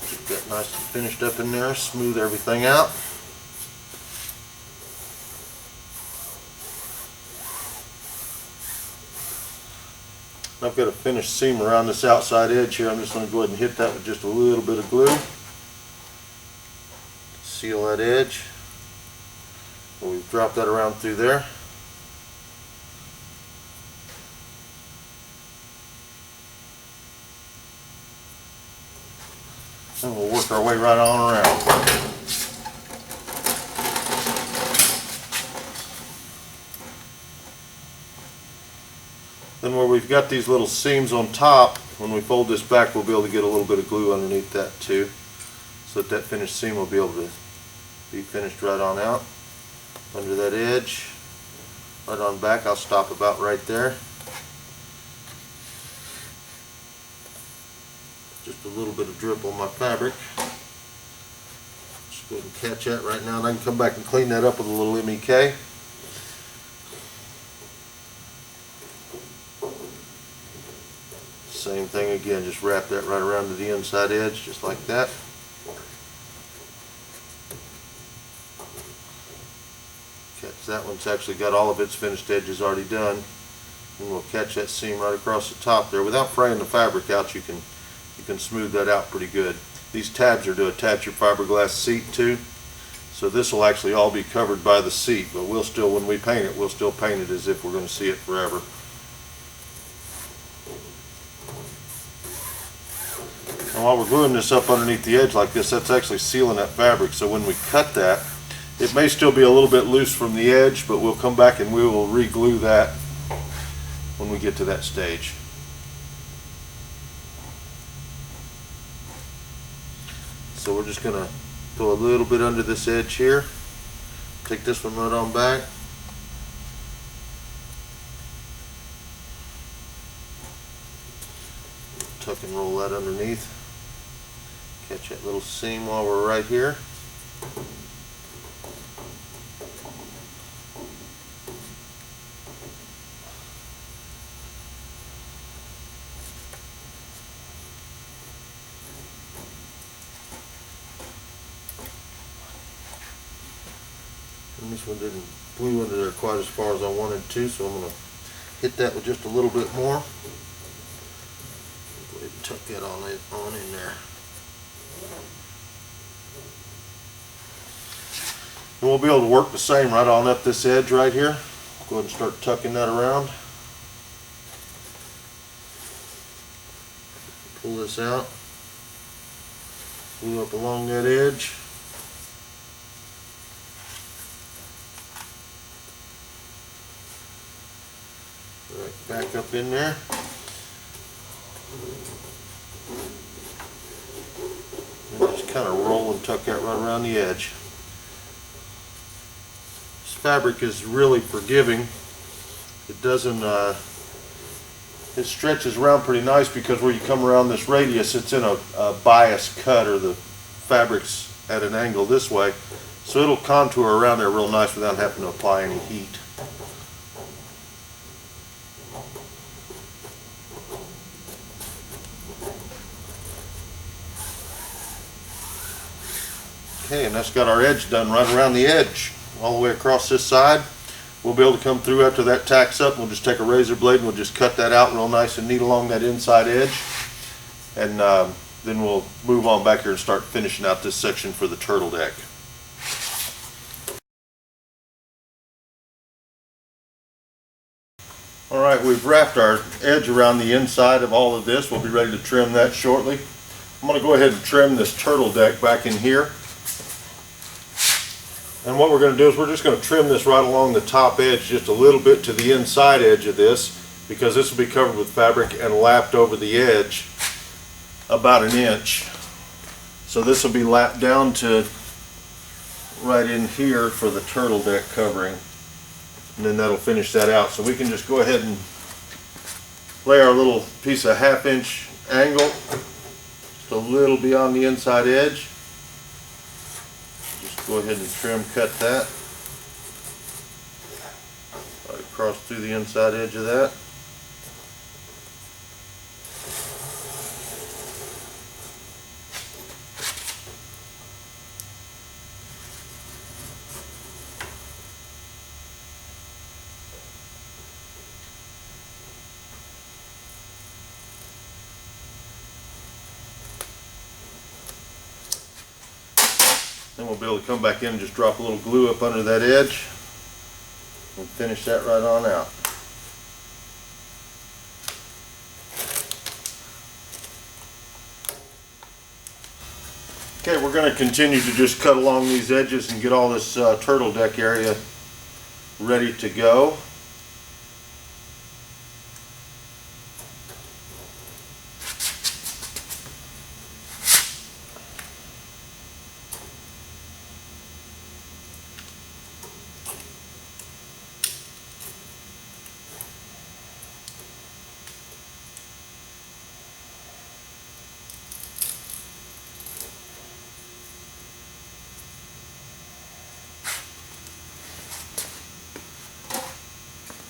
Get that nice and finished up in there, smooth everything out. I've got a finished seam around this outside edge here. I'm just going to go ahead and hit that with just a little bit of glue. Seal that edge. We've dropped that around through there. And we'll work our way right on around. Then where we've got these little seams on top, when we fold this back, we'll be able to get a little bit of glue underneath that too, so that finished seam will be able to be finished right on out. Under that edge, right on back, I'll stop about right there. Just a little bit of drip on my fabric. Just go ahead and catch that right now, and I can come back and clean that up with a little MEK. Same thing again, just wrap that right around to the inside edge, just like that. Catch that one's actually got all of its finished edges already done. And we'll catch that seam right across the top there. Without fraying the fabric out, you can smooth that out pretty good. These tabs are to attach your fiberglass seat to, so this will actually all be covered by the seat, but we'll still, when we paint it, we'll still paint it as if we're going to see it forever. And while we're gluing this up underneath the edge like this, that's actually sealing that fabric, so when we cut that, it may still be a little bit loose from the edge, but we'll come back and we will re-glue that when we get to that stage. So we're just going to throw a little bit under this edge here. Take this one right on back. Tuck and roll that underneath. Catch that little seam while we're right here. And this one didn't glue into there quite as far as I wanted to, so I'm going to hit that with just a little bit more. Go ahead and tuck that on in there. And we'll be able to work the same right on up this edge right here. Go ahead and start tucking that around. Pull this out. Glue up along that edge. Right back up in there. And just kind of roll and tuck that right around the edge. This fabric is really forgiving. It doesn't, it stretches around pretty nice because where you come around this radius, it's in a bias cut, or the fabric's at an angle this way. So it'll contour around there real nice without having to apply any heat. Okay, and that's got our edge done right around the edge, all the way across this side. We'll be able to come through after that tacks up. We'll just take a razor blade and we'll just cut that out real nice and neat along that inside edge. And then we'll move on back here and start finishing out this section for the turtle deck. Alright, we've wrapped our edge around the inside of all of this. We'll be ready to trim that shortly. I'm going to go ahead and trim this turtle deck back in here. And what we're going to do is we're just going to trim this right along the top edge just a little bit to the inside edge of this, because this will be covered with fabric and lapped over the edge about an inch. So this will be lapped down to right in here for the turtle deck covering, and then that'll finish that out. So we can just go ahead and lay our little piece of 1/2 inch angle just a little beyond the inside edge. Go ahead and trim cut that right across through the inside edge of that. Then we'll be able to come back in and just drop a little glue up under that edge and finish that right on out. Okay, we're going to continue to just cut along these edges and get all this turtle deck area ready to go.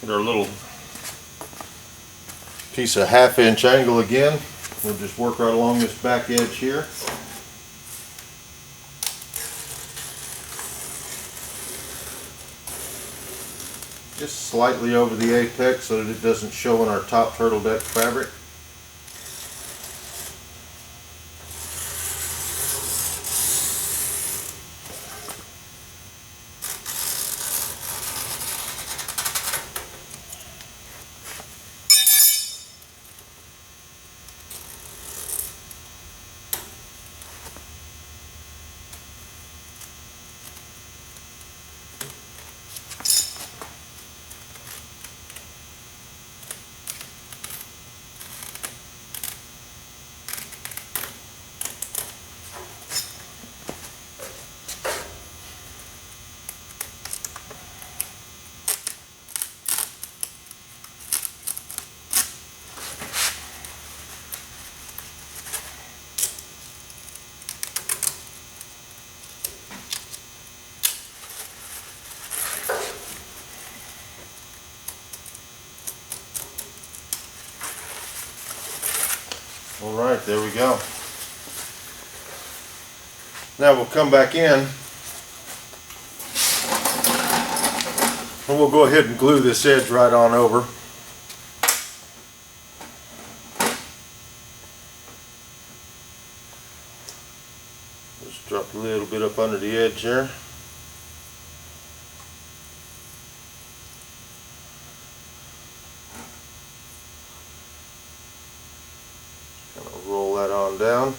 Get our little piece of 1/2 inch angle again. We'll just work right along this back edge here. Just slightly over the apex so that it doesn't show on our top turtle deck fabric. Alright, there we go. Now we'll come back in And we'll go ahead and glue this edge right on over. Just drop a little bit up under the edge there. Kind of roll that on down.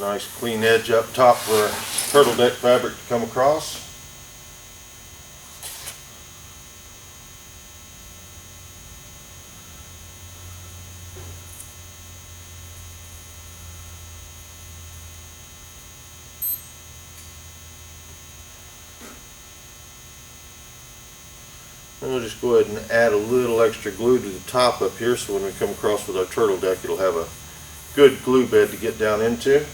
Nice clean edge up top for turtle deck fabric to come across. And we'll just go ahead and add a little extra glue to the top up here, so when we come across with our turtle deck, it'll have a good glue bed to get down into.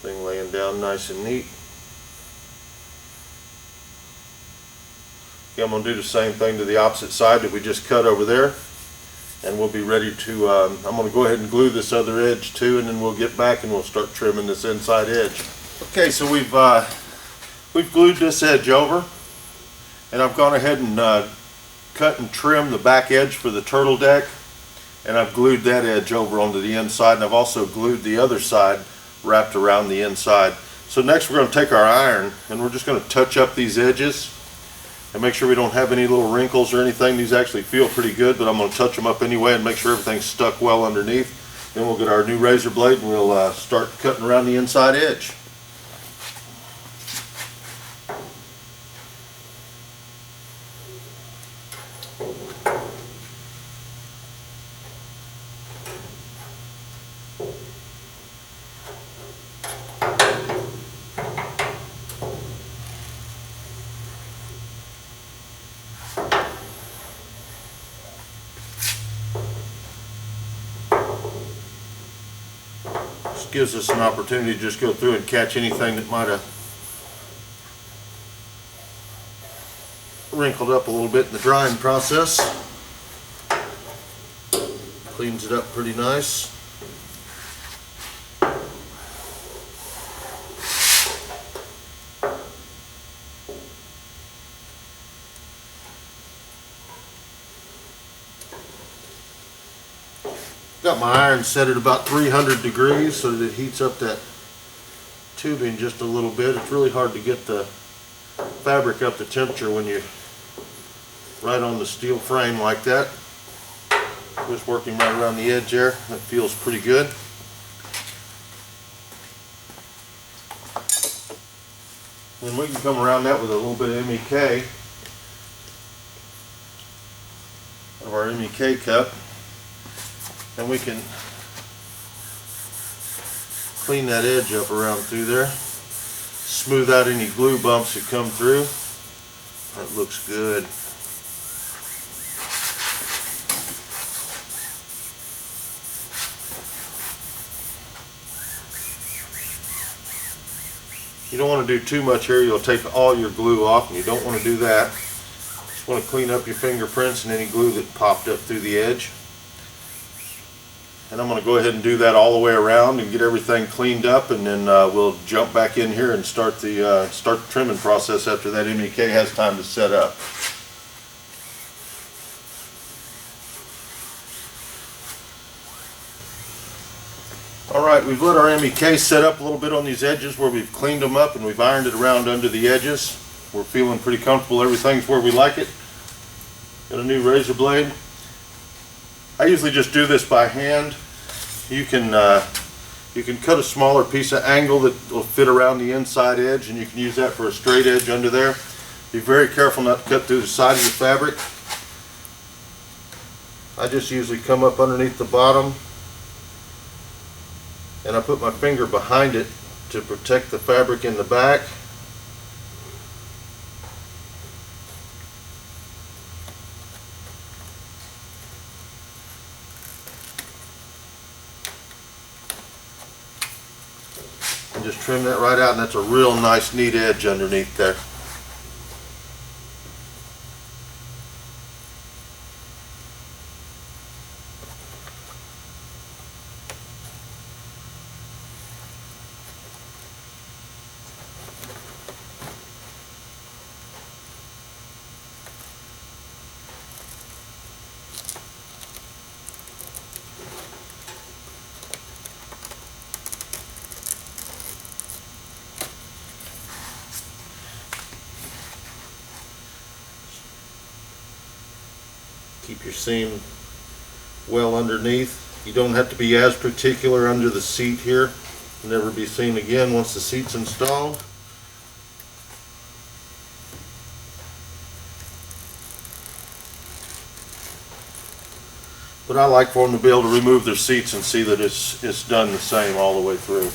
Thing laying down nice and neat. Okay, I'm going to do the same thing to the opposite side that we just cut over there, and we'll be ready to, I'm going to go ahead and glue this other edge too, and then we'll get back and we'll start trimming this inside edge. Okay, so we've glued this edge over, and I've gone ahead and cut and trimmed the back edge for the turtle deck, and I've glued that edge over onto the inside, and I've also glued the other side wrapped around the inside. So next we're going to take our iron and we're just going to touch up these edges and make sure we don't have any little wrinkles or anything. These actually feel pretty good, but I'm going to touch them up anyway and make sure everything's stuck well underneath. Then we'll get our new razor blade and we'll start cutting around the inside edge. Gives us an opportunity to just go through and catch anything that might have wrinkled up a little bit in the drying process. Cleans it up pretty nice. Got my iron set at about 300 degrees so that it heats up that tubing just a little bit. It's really hard to get the fabric up to temperature when you're right on the steel frame like that. Just working right around the edge there. That feels pretty good. And we can come around that with a little bit of MEK, of our MEK cup. And we can clean that edge up around through there, smooth out any glue bumps that come through. That looks good. You don't want to do too much here, you'll take all your glue off, and you don't want to do that. Just want to clean up your fingerprints and any glue that popped up through the edge. And I'm going to go ahead and do that all the way around and get everything cleaned up, and then we'll jump back in here and start the trimming process after that MEK has time to set up. Alright, we've let our MEK set up a little bit on these edges where we've cleaned them up and we've ironed it around under the edges. We're feeling pretty comfortable, everything's where we like it. Got a new razor blade. I usually just do this by hand. You can cut a smaller piece of angle that will fit around the inside edge, and you can use that for a straight edge under there. Be very careful not to cut through the side of the fabric. I just usually come up underneath the bottom and I put my finger behind it to protect the fabric in the back. just trim that right out, and that's a real nice neat edge underneath there. Keep your seam well underneath. You don't have to be as particular under the seat here. It'll never be seen again once the seat's installed. But I like for them to be able to remove their seats and see that it's done the same all the way through.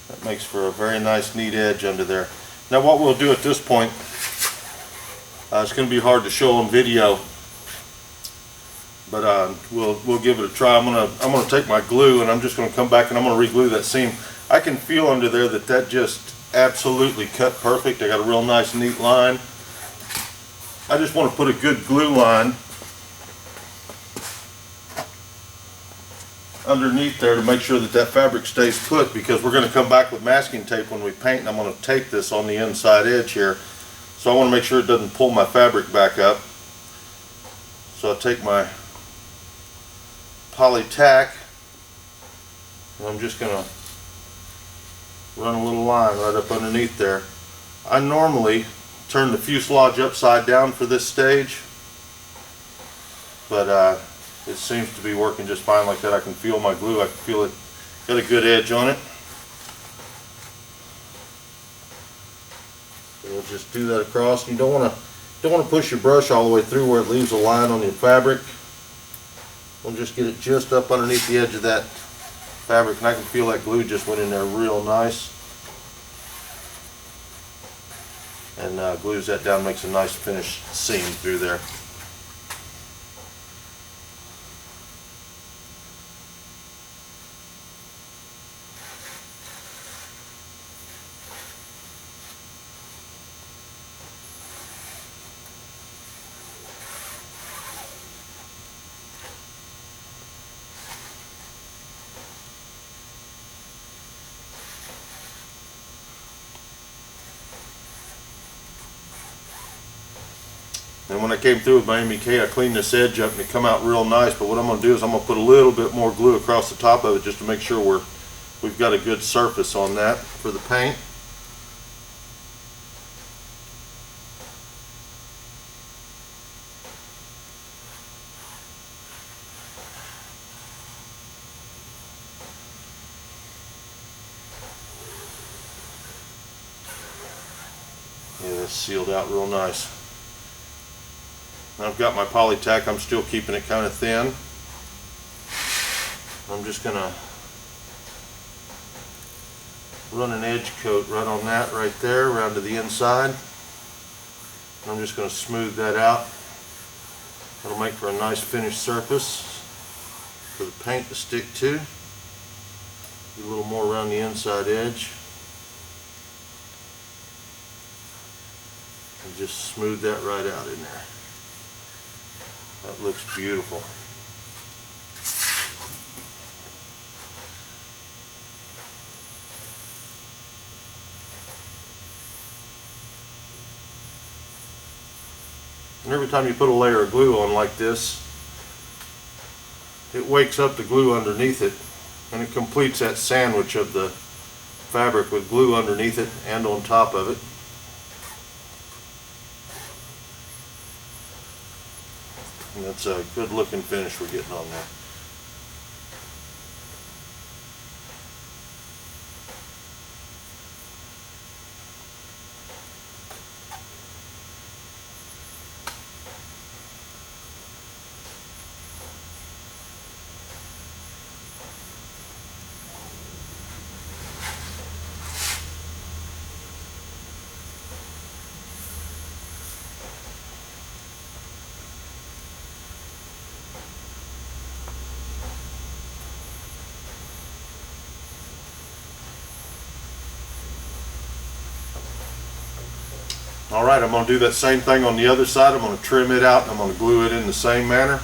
That makes for a very nice neat edge under there. Now what we'll do at this point, it's going to be hard to show on video, but we'll give it a try. I'm gonna take my glue and I'm just going to come back and I'm going to re-glue that seam. I can feel under there that just absolutely cut perfect. I got a real nice neat line. I just want to put a good glue line underneath there to make sure that fabric stays put, because we're going to come back with masking tape when we paint, and I'm going to tape this on the inside edge here. So I want to make sure it doesn't pull my fabric back up. So I take my poly tack and I'm just going to run a little line right up underneath there. I normally turn the fuselage upside down for this stage, but it seems to be working just fine like that. I can feel my glue. I can feel it got a good edge on it. So we'll just do that across. You don't want to push your brush all the way through where it leaves a line on your fabric. We'll just get it just up underneath the edge of that fabric, and I can feel that glue just went in there real nice. And glues that down, makes a nice finished seam through there. And when I came through with my MEK, I cleaned this edge up and it come out real nice. But what I'm going to do is I'm going to put a little bit more glue across the top of it just to make sure we've got a good surface on that for the paint. Yeah, that's sealed out real nice. I've got my poly tack. I'm still keeping it kind of thin. I'm just going to run an edge coat right on that right there around to the inside. And I'm just going to smooth that out. That'll make for a nice finished surface for the paint to stick to. Do a little more around the inside edge. And just smooth that right out in there. That looks beautiful. And every time you put a layer of glue on like this, it wakes up the glue underneath it, and it completes that sandwich of the fabric with glue underneath it and on top of it. And that's a good looking finish we're getting on there. All right, I'm going to do that same thing on the other side. I'm going to trim it out and I'm going to glue it in the same manner.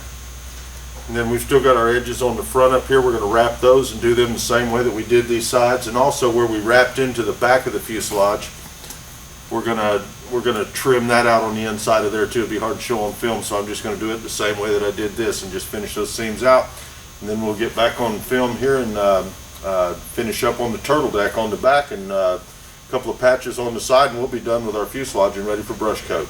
And then we've still got our edges on the front up here. We're going to wrap those and do them the same way that we did these sides. And also where we wrapped into the back of the fuselage, we're gonna trim that out on the inside of there too. It'd be hard to show on film, so I'm just going to do it the same way that I did this and just finish those seams out. And then we'll get back on film here and finish up on the turtle deck on the back and a couple of patches on the side, and we'll be done with our fuselage and ready for brush coat.